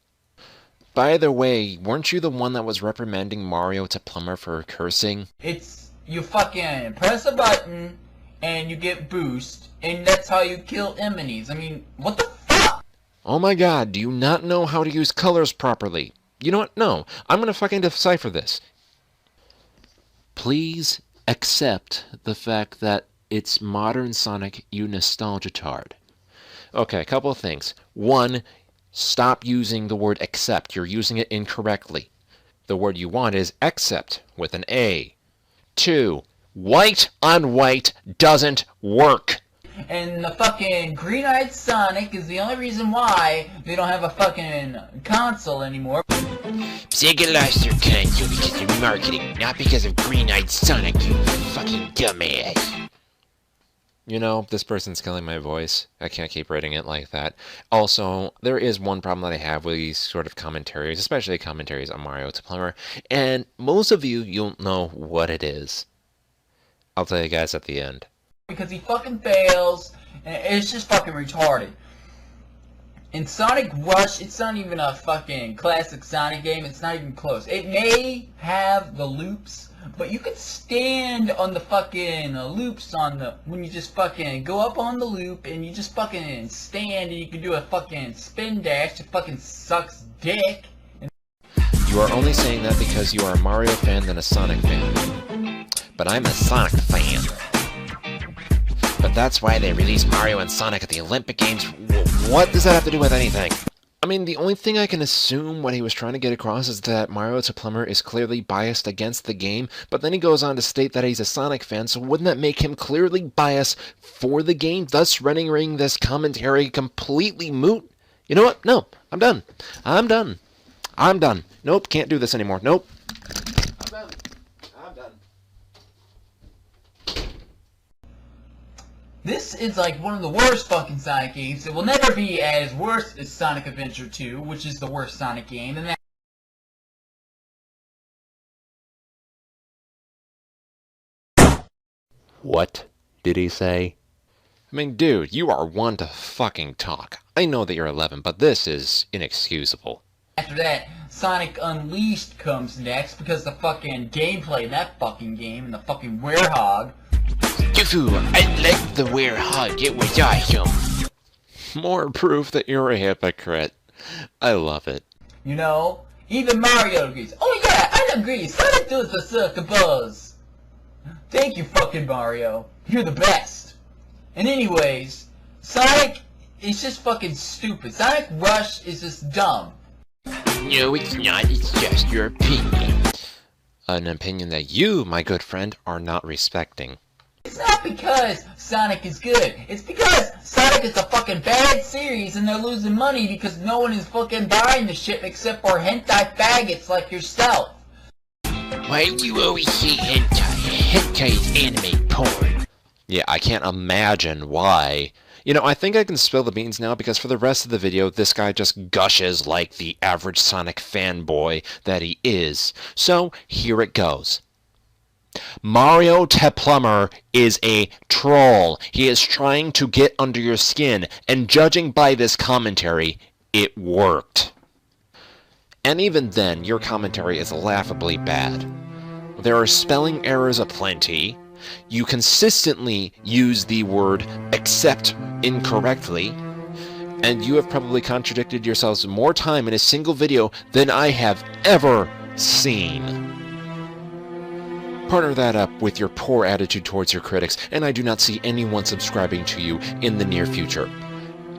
By the way, weren't you the one that was reprimanding Mario to Plumber for cursing? It's, you fucking press a button and you get boost, and that's how you kill enemies. I mean, what the fuck? Oh my god, do you not know how to use colors properly? You know what? No, I'm gonna fucking decipher this. Please accept the fact that it's modern Sonic, you nostalgia tard. Okay, a couple of things. 1, stop using the word accept. You're using it incorrectly. The word you want is accept with an A. 2, White on white doesn't work. And the fucking green-eyed Sonic is the only reason why they don't have a fucking console anymore. Sega lost their console because of marketing, not because of green-eyed Sonic, you fucking dumbass. You know, this person's killing my voice. I can't keep writing it like that. Also, there is one problem that I have with these sort of commentaries, especially commentaries on Mario to Plumber, and most of you'll know what it is. I'll tell you guys at the end. Because he fucking fails, and it's just fucking retarded. In Sonic Rush, it's not even a fucking classic Sonic game, it's not even close. It may have the loops, but you could stand on the fucking loops when you just fucking go up on the loop, and you just fucking stand, and you can do a fucking spin dash, it fucking sucks dick. You are only saying that because you are a Mario fan than a Sonic fan. But I'm a Sonic fan. But that's why they released Mario and Sonic at the Olympic Games. What does that have to do with anything? I mean, the only thing I can assume what he was trying to get across is that Mario to Plumber is clearly biased against the game, but then he goes on to state that he's a Sonic fan, so wouldn't that make him clearly biased for the game, thus rendering this commentary completely moot? You know what? No, I'm done. I'm done. I'm done. Nope, can't do this anymore. Nope. I'm done. I'm done. This is like one of the worst fucking Sonic games. It will never be as worse as Sonic Adventure 2, which is the worst Sonic game, and What did he say? I mean, dude, you are one to fucking talk. I know that you're 11, but this is inexcusable. after that, Sonic Unleashed comes next because the fucking gameplay in that fucking game and the fucking werehog. I like the werehog, it was awesome. More proof that you're a hypocrite. I love it. You know, even Mario agrees. Oh yeah, I agree. Sonic does the buzz. Thank you, fucking Mario. You're the best. And anyways, Sonic is just fucking stupid. Sonic Rush is just dumb. No, it's not. It's just your opinion. An opinion that you, my good friend, are not respecting. It's not because Sonic is good. It's because Sonic is a fucking bad series and they're losing money because no one is fucking buying the shit except for hentai faggots like yourself. Why do you always say hentai? Hentai is anime porn. Yeah, I can't imagine why. You know, I think I can spill the beans now because for the rest of the video, this guy just gushes like the average Sonic fanboy that he is. So, here it goes. Mario to Plumber is a troll. He is trying to get under your skin, and judging by this commentary, it worked. And even then, your commentary is laughably bad. There are spelling errors aplenty. You consistently use the word accept incorrectly, and you have probably contradicted yourselves more time in a single video than I have ever seen. Partner that up with your poor attitude towards your critics, and I do not see anyone subscribing to you in the near future.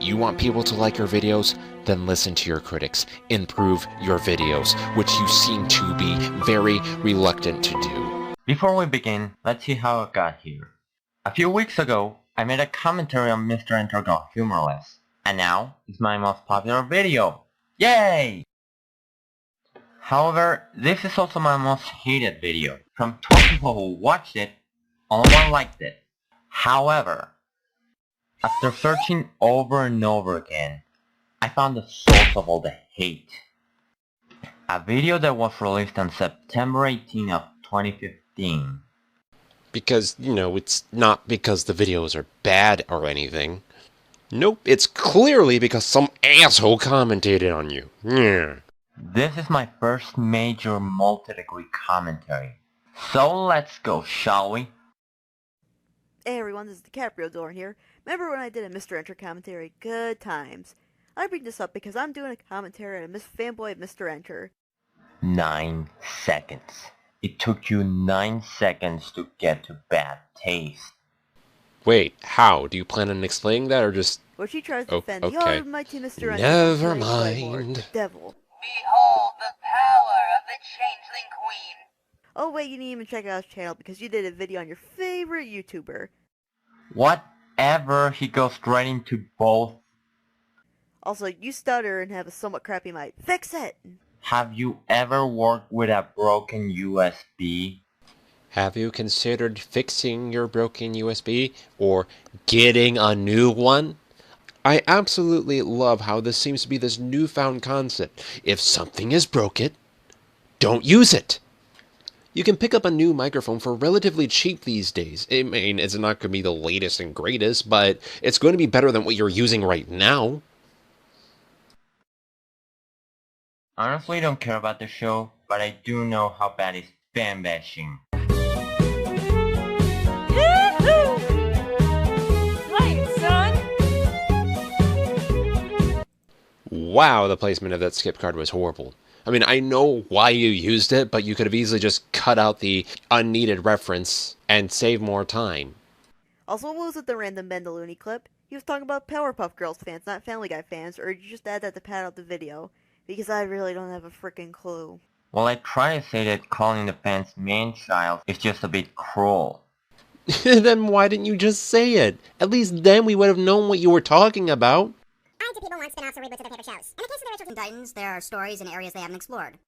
You want people to like your videos? Then listen to your critics. Improve your videos, which you seem to be very reluctant to do. Before we begin, let's see how I got here. A few weeks ago, I made a commentary on Mr. Entergasm Humorless, and now it's my most popular video. Yay! However, this is also my most hated video. From 12 people who watched it, only one liked it. However, after searching over and over again, I found the source of all the hate. A video that was released on September 18 of 2015. Because, you know, it's not because the videos are bad or anything. Nope, it's clearly because some asshole commentated on you. Yeah. This is my first major multi-degree commentary. So let's go, shall we? Hey everyone, this is DiCaprio Dorn here. Remember when I did a Mr. Enter commentary? Good times. I bring this up because I'm doing a commentary on a fanboy of Mr. Enter. 9 seconds. It took you 9 seconds to get to bad taste. Wait, how? Do you plan on explaining that or just... Where she tries to defend the okay. almighty Mr. Enter. Never mind. The devil. Behold the power of the Changeling Queen. Oh wait, you didn't even check out his channel because you did a video on your favorite YouTuber. Whatever, he goes straight into both. Also, you stutter and have a somewhat crappy mic. Fix it! Have you ever worked with a broken USB? Have you considered fixing your broken USB or getting a new one? I absolutely love how this seems to be this newfound concept. If something is broken, don't use it. You can pick up a new microphone for relatively cheap these days. I mean, it's not going to be the latest and greatest, but it's going to be better than what you're using right now. Honestly, don't care about the show, but I do know how bad it's fan bashing. Wow, the placement of that skip card was horrible. I mean, I know why you used it, but you could have easily just cut out the unneeded reference and save more time. Also, what was with the random Bendaluni clip? He was talking about Powerpuff Girls fans, not Family Guy fans, or did you just add that to pad out the video? Because I really don't have a freaking clue. Well, I try to say that calling the fans man-child is just a bit cruel. Then why didn't you just say it? At least then we would have known what you were talking about. Why do people want spin-offs or reboots of their favorite shows? In the case of the Rachel and Titans, there are stories and areas they haven't explored.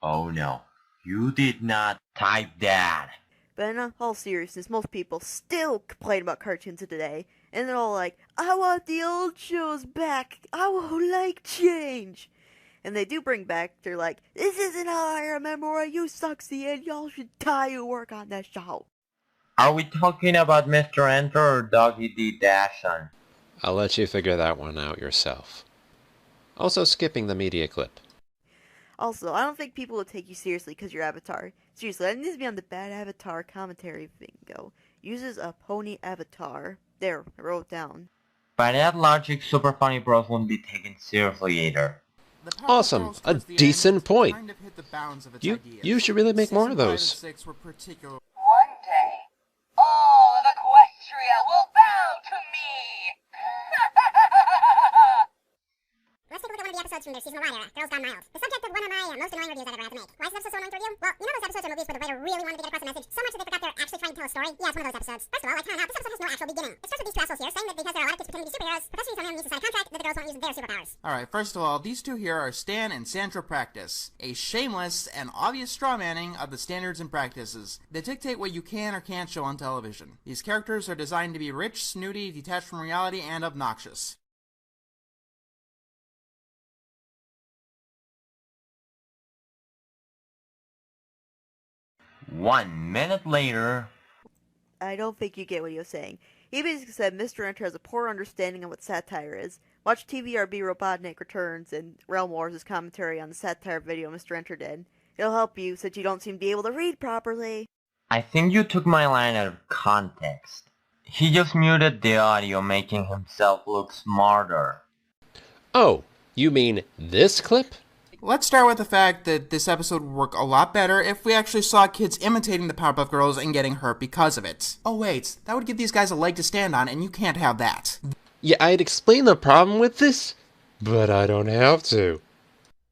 Oh no, you did not type that. But in all seriousness, most people still complain about cartoons today, and they're all like, I want the old shows back, I won't like change. And they do bring back, they're like, this isn't how I remember it, you sucksy, and y'all should die who work on that show. Are we talking about Mr. Enter or Doggy D Dashon? I'll let you figure that one out yourself. Also skipping the media clip. Also, I don't think people will take you seriously because your avatar. Seriously, I need to be on the bad avatar commentary bingo. Uses a pony avatar. There, I wrote it down. By that logic, Super Funny Bros wouldn't be taken seriously either. Awesome, a decent point. You should really make more of those. One day, all of Equestria will bow to me! Let's take a look at one of the episodes from their seasonal ride era, Girls Gone Wild. The subject of one of my most annoying reviews I've ever had to make. Why is this episode so annoying to review? Well, you know those episodes are movies where the writer really wanted to get across a message so much that they forgot they're actually trying to tell a story? Yeah, it's one of those episodes. First of all, like time out, this episode has no actual beginning. It starts with these two assholes here saying that because there are a lot of kids pretending to be superheroes, Professor Newton needs to sign a contract that the girls won't use their superpowers. Alright, first of all, these two here are Stan and Sandra Practice, a shameless and obvious strawmanning of the standards and practices that dictate what you can or can't show on television. These characters are designed to be rich, snooty, detached from reality, and obnoxious. One minute later... I don't think you get what he was saying. He basically said Mr. Enter has a poor understanding of what satire is. Watch TVRB Robotnik Returns and Realm Wars' commentary on the satire video Mr. Enter did. It'll help you since you don't seem to be able to read properly. I think you took my line out of context. He just muted the audio, making himself look smarter. Oh, you mean this clip? Let's start with the fact that this episode would work a lot better if we actually saw kids imitating the Powerpuff Girls and getting hurt because of it. Oh wait, that would give these guys a leg to stand on, and you can't have that. Yeah, I'd explain the problem with this, but I don't have to.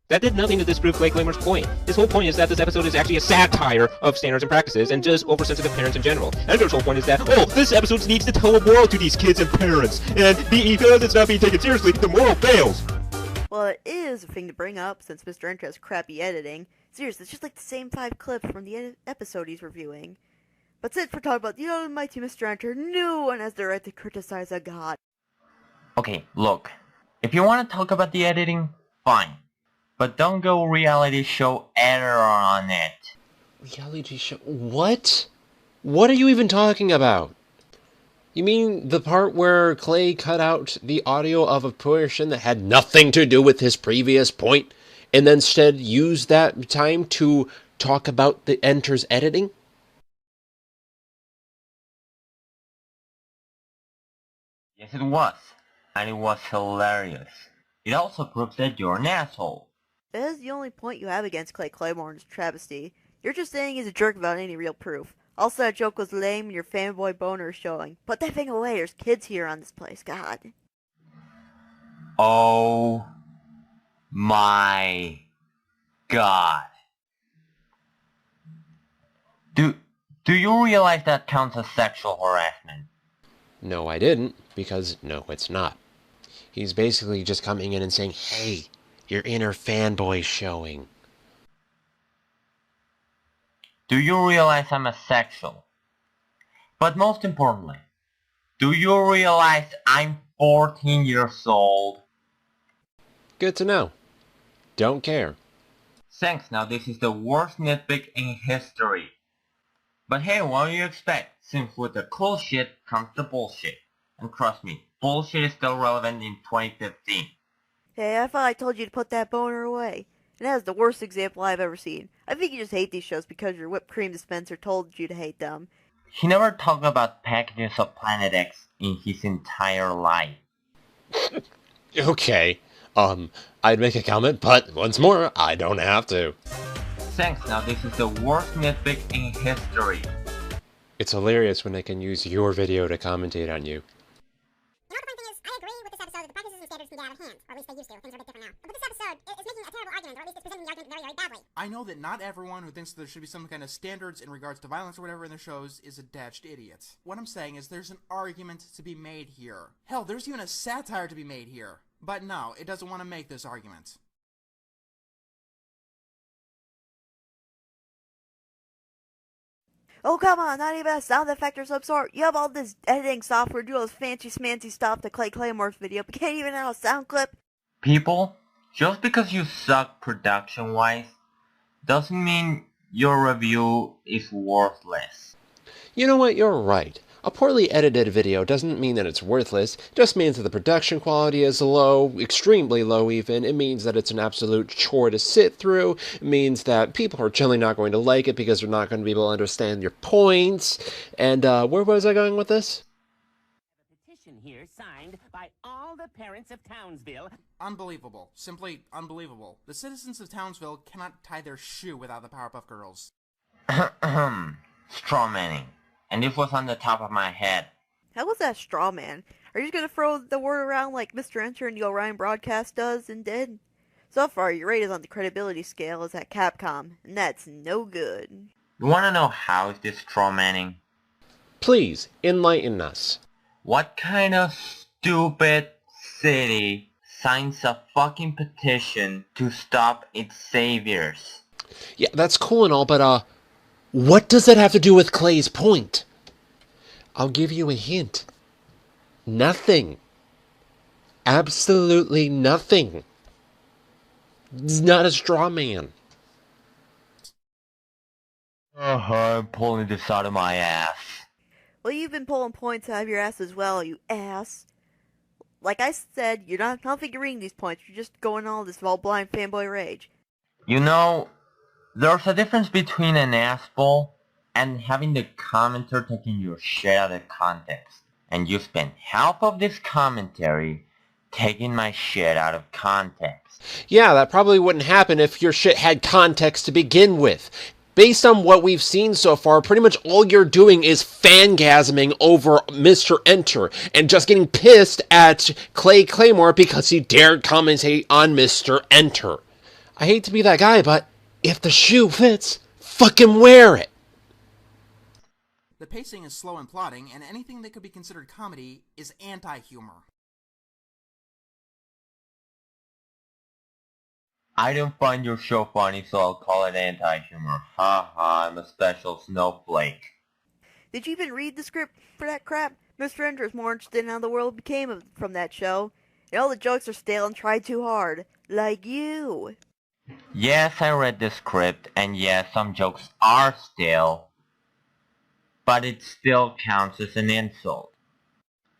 That did nothing to disprove Clay Claimer's point. His whole point is that this episode is actually a satire of standards and practices and just oversensitive parents in general. Edgar's whole point is that, oh, this episode needs to tell a moral to these kids and parents, and because it's not being taken seriously, the moral fails. Well, it is a thing to bring up since Mr. Enter has crappy editing. Seriously, it's just like the same 5 clips from the episode he's reviewing. But since we're talking about the almighty Mr. Enter, no one has the right to criticize a god. Okay, look. If you want to talk about the editing, fine. But don't go reality show editor on it. Reality show? What? What are you even talking about? You mean the part where Clay cut out the audio of a portion that had nothing to do with his previous point, and then instead used that time to talk about the Enter's editing? Yes, it was. And it was hilarious. It also proves that you're an asshole. That is the only point you have against Clay Claymore's travesty. You're just saying he's a jerk without any real proof. Also, that joke was lame and your fanboy boner is showing. Put that thing away, there's kids here on this place, God. Oh my God. Do you realize that counts as sexual harassment? No, I didn't, because no, it's not. He's basically just coming in and saying, hey, your inner fanboy showing. Do you realize I'm a sexual? But most importantly, do you realize I'm 14 years old? Good to know. Don't care. Thanks, now this is the worst nitpick in history. But hey, what do you expect? Since with the cool shit comes the bullshit. And trust me, bullshit is still relevant in 2015. Hey, I thought I told you to put that boner away. And that is the worst example I've ever seen. I think you just hate these shows because your whipped cream dispenser told you to hate them. He never talked about packages of Planet X in his entire life. Okay. I'd make a comment, but once more, I don't have to. Thanks, now this is the worst nitpick in history. It's hilarious when they can use your video to commentate on you. You know what the funny thing is? I agree with this episode that the practices and standards can get out of hand. Or at least they used to. Things are a bit different now. But this episode is making a terrible argument, or at least it's presenting the argument very, very badly. I know that not everyone who thinks there should be some kind of standards in regards to violence or whatever in their shows is a dashed idiot. What I'm saying is there's an argument to be made here. Hell, there's even a satire to be made here. But no, it doesn't want to make this argument. Oh, come on, not even a sound effect or some sort. You have all this editing software, do all this fancy smancy stuff to Clay Claymore's video, but can't even have a sound clip? People, just because you suck production-wise, doesn't mean your review is worthless. You know what, you're right. A poorly edited video doesn't mean that it's worthless, it just means that the production quality is low, extremely low even. It means that it's an absolute chore to sit through. It means that people are generally not going to like it because they're not going to be able to understand your points. And where was I going with this? Petition here signed by all the parents of Townsville. Unbelievable. Simply unbelievable. The citizens of Townsville cannot tie their shoe without the Powerpuff Girls. Straw manning. And this was on the top of my head. How was that straw man? Are you just gonna throw the word around like Mr. Enter and the Orion broadcast does and did? So far, your rate is on the credibility scale is at Capcom, and that's no good. You wanna know how is this straw manning? Please, enlighten us. What kind of stupid city signs a fucking petition to stop its saviors? Yeah, that's cool and all, but what does that have to do with Clay's point? I'll give you a hint. Nothing. Absolutely nothing. It's not a straw man. I'm pulling this out of my ass. Well, you've been pulling points out of your ass as well, you ass. Like I said, you're not configuring these points, you're just going all this all blind fanboy rage. You know, there's a difference between an asshole and having the commenter taking your shit out of context. And you spend half of this commentary taking my shit out of context. Yeah, that probably wouldn't happen if your shit had context to begin with. Based on what we've seen so far, pretty much all you're doing is fangasming over Mr. Enter and just getting pissed at Clay Claymore because he dared commentate on Mr. Enter. I hate to be that guy, but if the shoe fits, fucking wear it. The pacing is slow and plotting, and anything that could be considered comedy is anti-humor. I don't find your show funny, so I'll call it anti-humor. Ha ha, I'm a special snowflake. Did you even read the script for that crap? Mr. Enter is more interested in how the world became from that show. And all the jokes are stale and tried too hard. Like you. Yes, I read the script, and yes, some jokes are stale. But it still counts as an insult.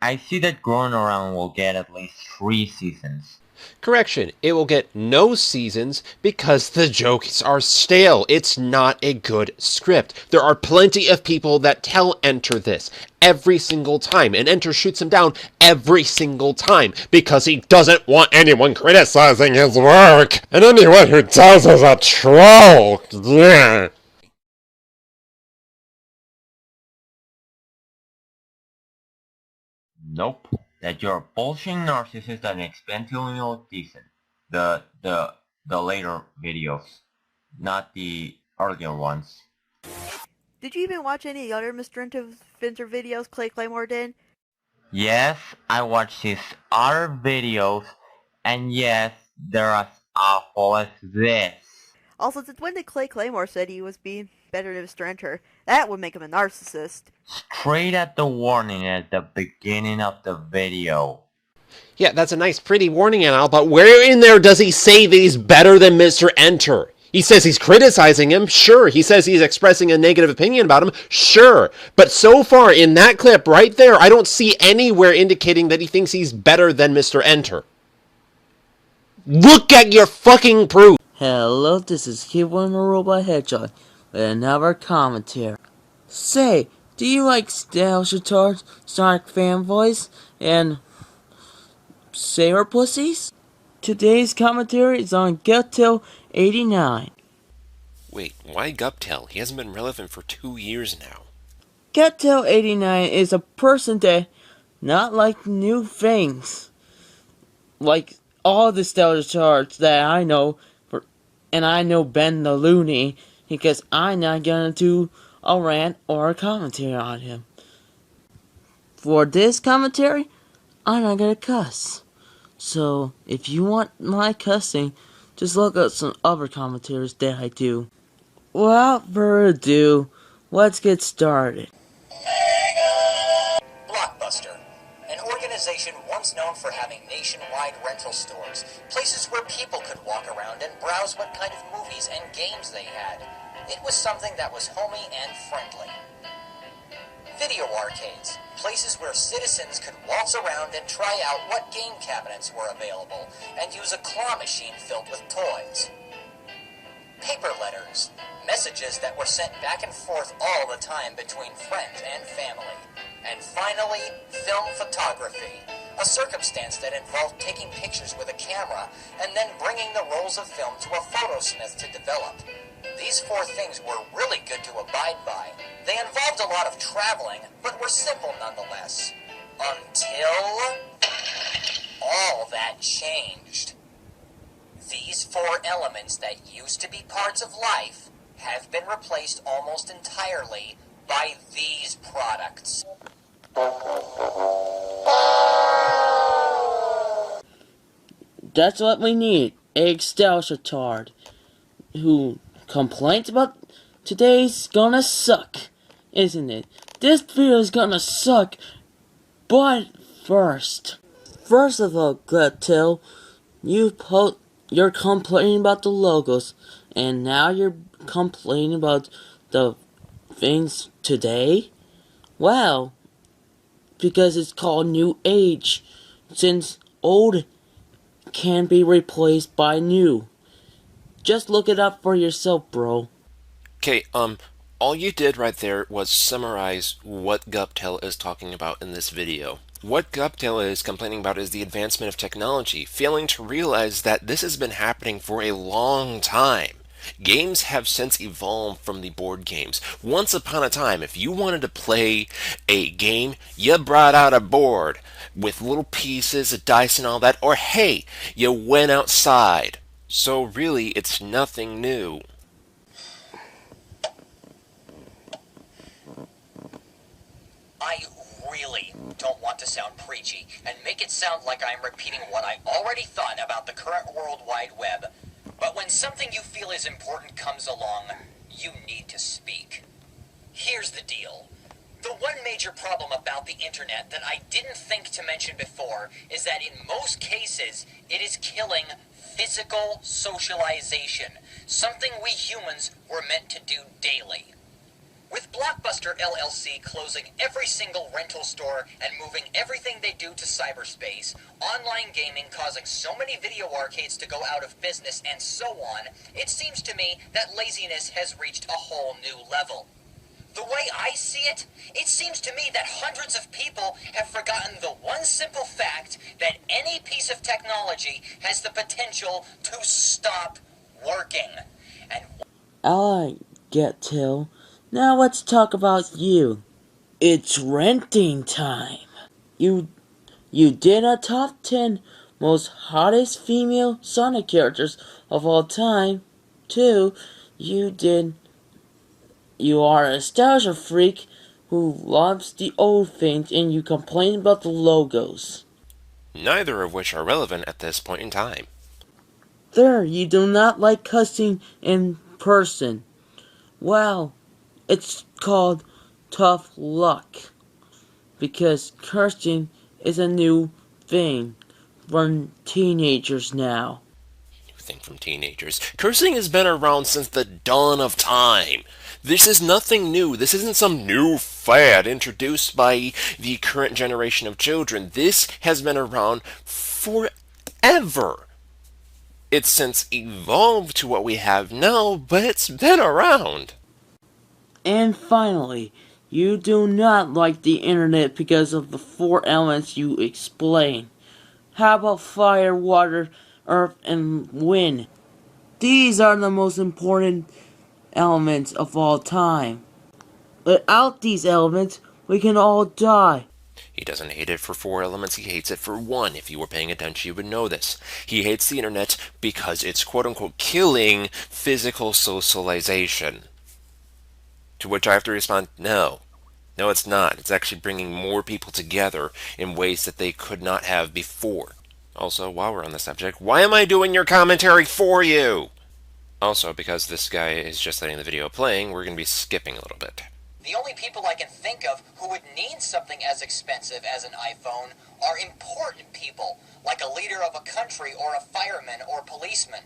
I see that Growing Around will get at least 3 seasons. Correction, it will get no seasons because the jokes are stale. It's not a good script. There are plenty of people that tell Enter this every single time, and Enter shoots him down every single time because he doesn't want anyone criticizing his work. And anyone who does is a troll. Yeah. Nope. That you're a bullshit narcissist that expect to look decent. The later videos, not the earlier ones. Did you even watch any other Mr. Inventor videos Clay Claymore did? Yes, I watched his other videos, and yes, they're as awful as this. Also, since when did Clay Claymore said he was being better than Mr. Enter? That would make him a narcissist. Straight at the warning at the beginning of the video. Yeah, that's a nice, pretty warning and all, but where in there does he say that he's better than Mr. Enter? He says he's criticizing him, sure. He says he's expressing a negative opinion about him, sure. But so far, in that clip right there, I don't see anywhere indicating that he thinks he's better than Mr. Enter. Look at your fucking proof! Hello, this is Keyboard Robot Hedgehog with another commentary. Say, do you like Styles Retard, Sonic fanboys, and Saber Pussies? Today's commentary is on Guptail 89. Wait, why Guptail? He hasn't been relevant for 2 years now. Guptail 89 is a person that not like new things. Like all the Stellar Charts that I know, and I know Ben the Looney, because I'm not gonna do a rant or a commentary on him. For this commentary, I'm not gonna cuss. So, if you want my cussing, just look up some other commentaries that I do. Without further ado, let's get started. Blockbuster, an organization once known for having nationwide rental stores, places where people could walk around and browse what kind of movies and games they had. It was something that was homey and friendly. Video arcades, places where citizens could waltz around and try out what game cabinets were available and use a claw machine filled with toys. Paper letters, messages that were sent back and forth all the time between friends and family. And finally, film photography, a circumstance that involved taking pictures with a camera and then bringing the rolls of film to a photosmith to develop. These 4 things were really good to abide by. They involved a lot of traveling, but were simple nonetheless. Until all that changed. These 4 elements that used to be parts of life have been replaced almost entirely by these products. That's what we need. A Styles Retard who complains about today's gonna suck, isn't it? This video is gonna suck, but first of all, Guptail, you're complaining about the logos, and now you're complaining about the things today? Well, because it's called New Age, since old can be replaced by new. Just look it up for yourself, bro. Okay, all you did right there was summarize what Guptail is talking about in this video. What Guptail is complaining about is the advancement of technology, failing to realize that this has been happening for a long time. Games have since evolved from the board games. Once upon a time, if you wanted to play a game, you brought out a board with little pieces of dice and all that, or hey, you went outside. So really, it's nothing new. I really don't want to sound preachy and make it sound like I'm repeating what I already thought about the current World Wide Web. But when something you feel is important comes along, you need to speak. Here's the deal. The one major problem about the internet that I didn't think to mention before is that in most cases, it is killing physical socialization, something we humans were meant to do daily. With Blockbuster LLC closing every single rental store and moving everything they do to cyberspace, online gaming causing so many video arcades to go out of business, and so on, it seems to me that laziness has reached a whole new level. The way I see it, it seems to me that hundreds of people have forgotten the one simple fact that any piece of technology has the potential to stop working. And I get Till. Now let's talk about you. It's renting time. You did a top 10 most hottest female Sonic characters of all time. 2, you did you are a nostalgia freak who loves the old things and you complain about the logos. Neither of which are relevant at this point in time. There, you do not like cussing in person. Well, it's called tough luck. Because cursing is a new thing for teenagers now. New thing from teenagers. Cursing has been around since the dawn of time. This is nothing new. This isn't some new fad introduced by the current generation of children. This has been around forever. It's since evolved to what we have now, but it's been around. And finally, you do not like the internet because of the 4 elements you explain. How about fire, water, earth, and wind? These are the most important elements of all time. Without these elements, we can all die. He doesn't hate it for 4 elements, he hates it for 1. If you were paying attention, you would know this. He hates the internet because it's quote-unquote killing physical socialization. To which I have to respond, no. No, it's not. It's actually bringing more people together in ways that they could not have before. Also, while we're on the subject, why am I doing your commentary for you? Also, because this guy is just letting the video playing, we're going to be skipping a little bit. The only people I can think of who would need something as expensive as an iPhone are important people, like a leader of a country or a fireman or policeman.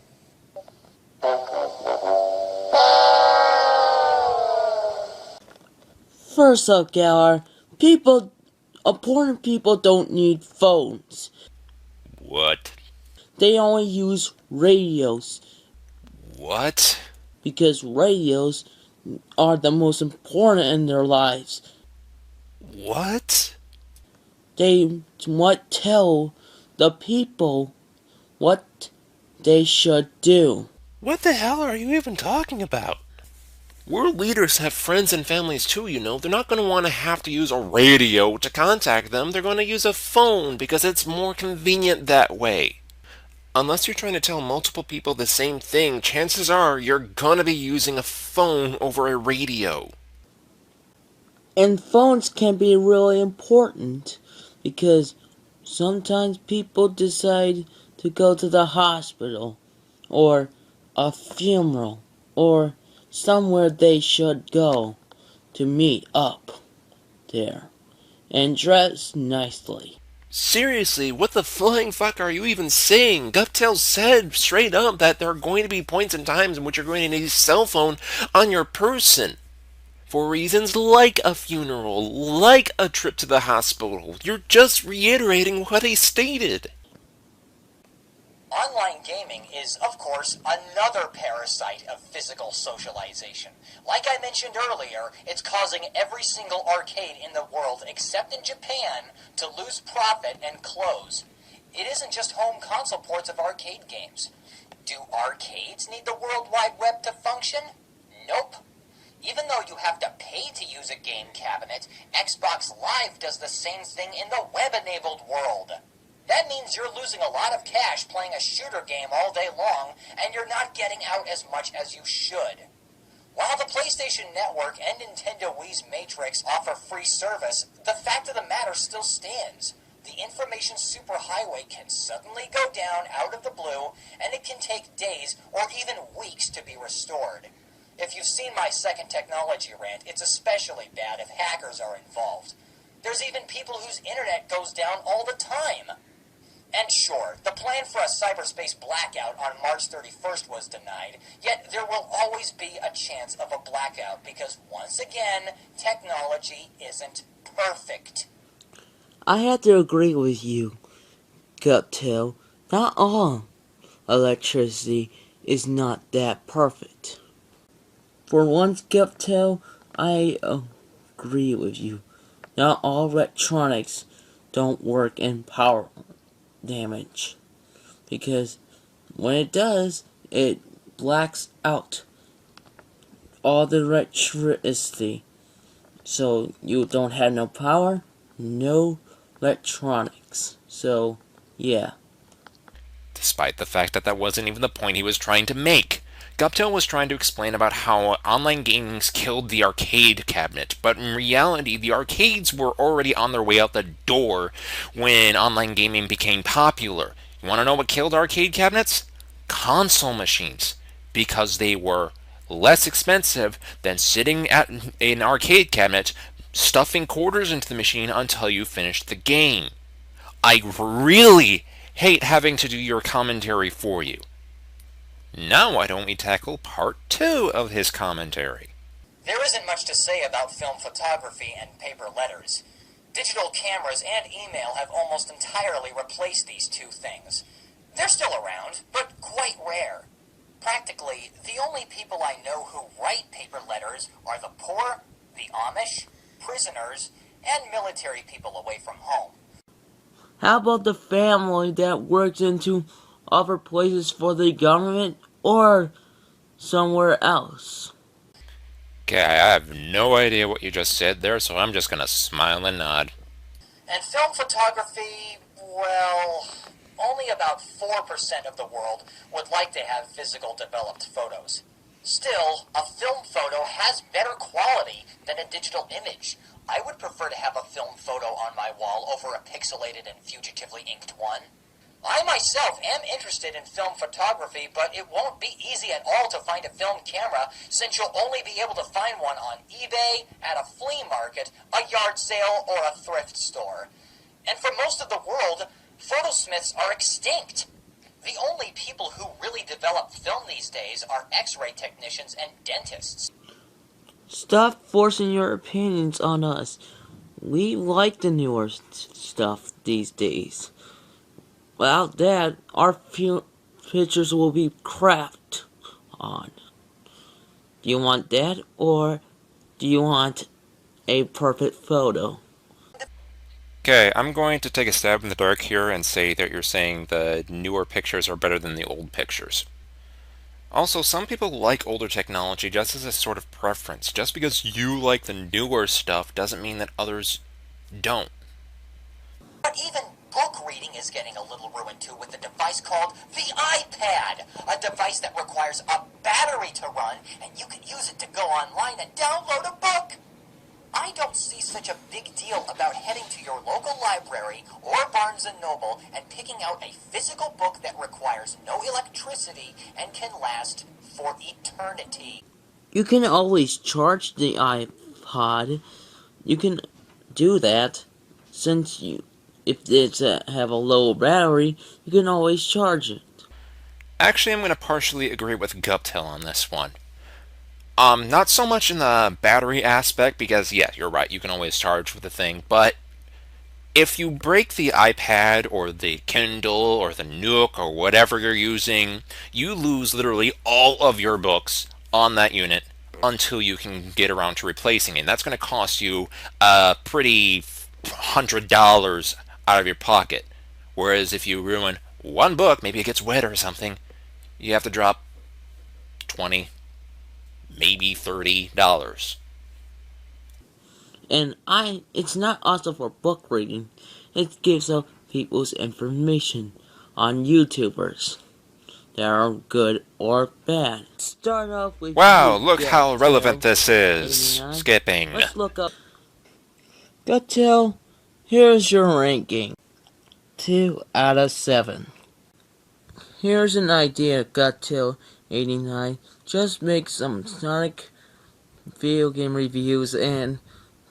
First up, Galar, important people don't need phones. What? They only use radios. What? Because radios are the most important in their lives. What? They tell the people what they should do. What the hell are you even talking about? World leaders have friends and families too, you know. They're not going to want to have to use a radio to contact them. They're going to use a phone because it's more convenient that way. Unless you're trying to tell multiple people the same thing, chances are you're going to be using a phone over a radio. And phones can be really important because sometimes people decide to go to the hospital or a funeral or somewhere they should go to meet up there and dress nicely. Seriously, what the flying fuck are you even saying? Dovetail said straight up that there are going to be points and times in which you're going to need a cell phone on your person. For reasons like a funeral, like a trip to the hospital. You're just reiterating what he stated. Online gaming is, of course, another parasite of physical socialization. Like I mentioned earlier, it's causing every single arcade in the world, except in Japan, to lose profit and close. It isn't just home console ports of arcade games. Do arcades need the World Wide Web to function? Nope. Even though you have to pay to use a game cabinet, Xbox Live does the same thing in the web-enabled world. That means you're losing a lot of cash playing a shooter game all day long, and you're not getting out as much as you should. While the PlayStation Network and Nintendo Wii's Matrix offer free service, the fact of the matter still stands. The information superhighway can suddenly go down out of the blue, and it can take days or even weeks to be restored. If you've seen my second technology rant, it's especially bad if hackers are involved. There's even people whose internet goes down all the time. And sure, the plan for a cyberspace blackout on March 31st was denied, yet there will always be a chance of a blackout because, once again, technology isn't perfect. I have to agree with you, Guptail. Not all electricity is not that perfect. For once, Guptail, I agree with you. Not all electronics don't work in power damage. Because when it does, it blacks out all the electricity. So you don't have no power, no electronics. So, yeah. Despite the fact that that wasn't even the point he was trying to make. Guptail was trying to explain about how online gaming killed the arcade cabinet, but in reality, the arcades were already on their way out the door when online gaming became popular. You want to know what killed arcade cabinets? Console machines, because they were less expensive than sitting at an arcade cabinet, stuffing quarters into the machine until you finished the game. I really hate having to do your commentary for you. Now why don't we tackle part 2 of his commentary? There isn't much to say about film photography and paper letters. Digital cameras and email have almost entirely replaced these two things. They're still around, but quite rare. Practically, the only people I know who write paper letters are the poor, the Amish, prisoners, and military people away from home. How about the family that works into other places for the government or somewhere else? Okay, I have no idea what you just said there, so I'm just gonna smile and nod. And film photography, well, only about 4% of the world would like to have physical developed photos. Still, a film photo has better quality than a digital image. I would prefer to have a film photo on my wall over a pixelated and fugitively inked one. I myself am interested in film photography, but it won't be easy at all to find a film camera, since you'll only be able to find one on eBay, at a flea market, a yard sale, or a thrift store. And for most of the world, photosmiths are extinct. The only people who really develop film these days are X-ray technicians and dentists. Stop forcing your opinions on us. We like the newer stuff these days. Without that, our pictures will be crapped on. Do you want that, or do you want a perfect photo? Okay, I'm going to take a stab in the dark here and say that you're saying the newer pictures are better than the old pictures. Also, some people like older technology just as a sort of preference. Just because you like the newer stuff doesn't mean that others don't. But even book reading is getting a little ruined too with a device called the iPad, a device that requires a battery to run, and you can use it to go online and download a book. I don't see such a big deal about heading to your local library or Barnes & Noble and picking out a physical book that requires no electricity and can last for eternity. You can always charge the iPod. You can do that since if it's have a low battery, you can always charge it. Actually, I'm going to partially agree with Guptail on this one. Not so much in the battery aspect, because, yeah, you're right, you can always charge with the thing, but if you break the iPad, or the Kindle, or the Nook, or whatever you're using, you lose literally all of your books on that unit until you can get around to replacing it. And that's going to cost you a pretty $100 out of your pocket. Whereas if you ruin one book, maybe it gets wet or something, you have to drop $20, maybe $30. And it's not also for book reading. It gives out people's information on YouTubers that are good or bad. Start off with wow, look how relevant this is. 89. Skipping. Let's look up. Guptail, here's your ranking. 2 out of 7. Here's an idea, Guptail 89. Just make some Sonic video game reviews and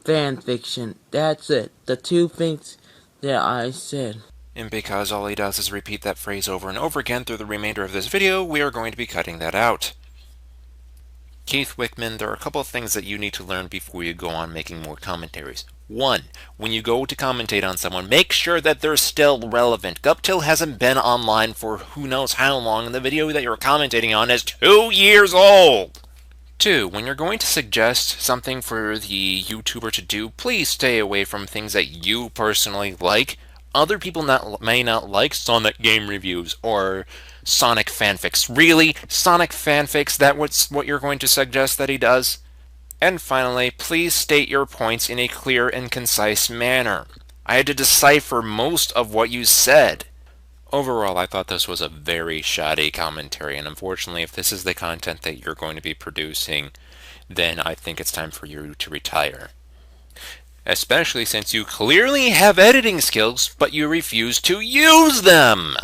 fan fiction. That's it. The two things that I said. And because all he does is repeat that phrase over and over again through the remainder of this video, we are going to be cutting that out. Keith Wickman, there are a couple of things that you need to learn before you go on making more commentaries. 1. When you go to commentate on someone, make sure that they're still relevant. Guptail hasn't been online for who knows how long, and the video that you're commentating on is 2 years old! 2. When you're going to suggest something for the YouTuber to do, please stay away from things that you personally like. Other people may not like Sonic game reviews or Sonic fanfics. Really? Sonic fanfics? That's what you're going to suggest that he does? And finally, please state your points in a clear and concise manner. I had to decipher most of what you said. Overall, I thought this was a very shoddy commentary, and unfortunately, if this is the content that you're going to be producing, then I think it's time for you to retire. Especially since you clearly have editing skills, but you refuse to use them!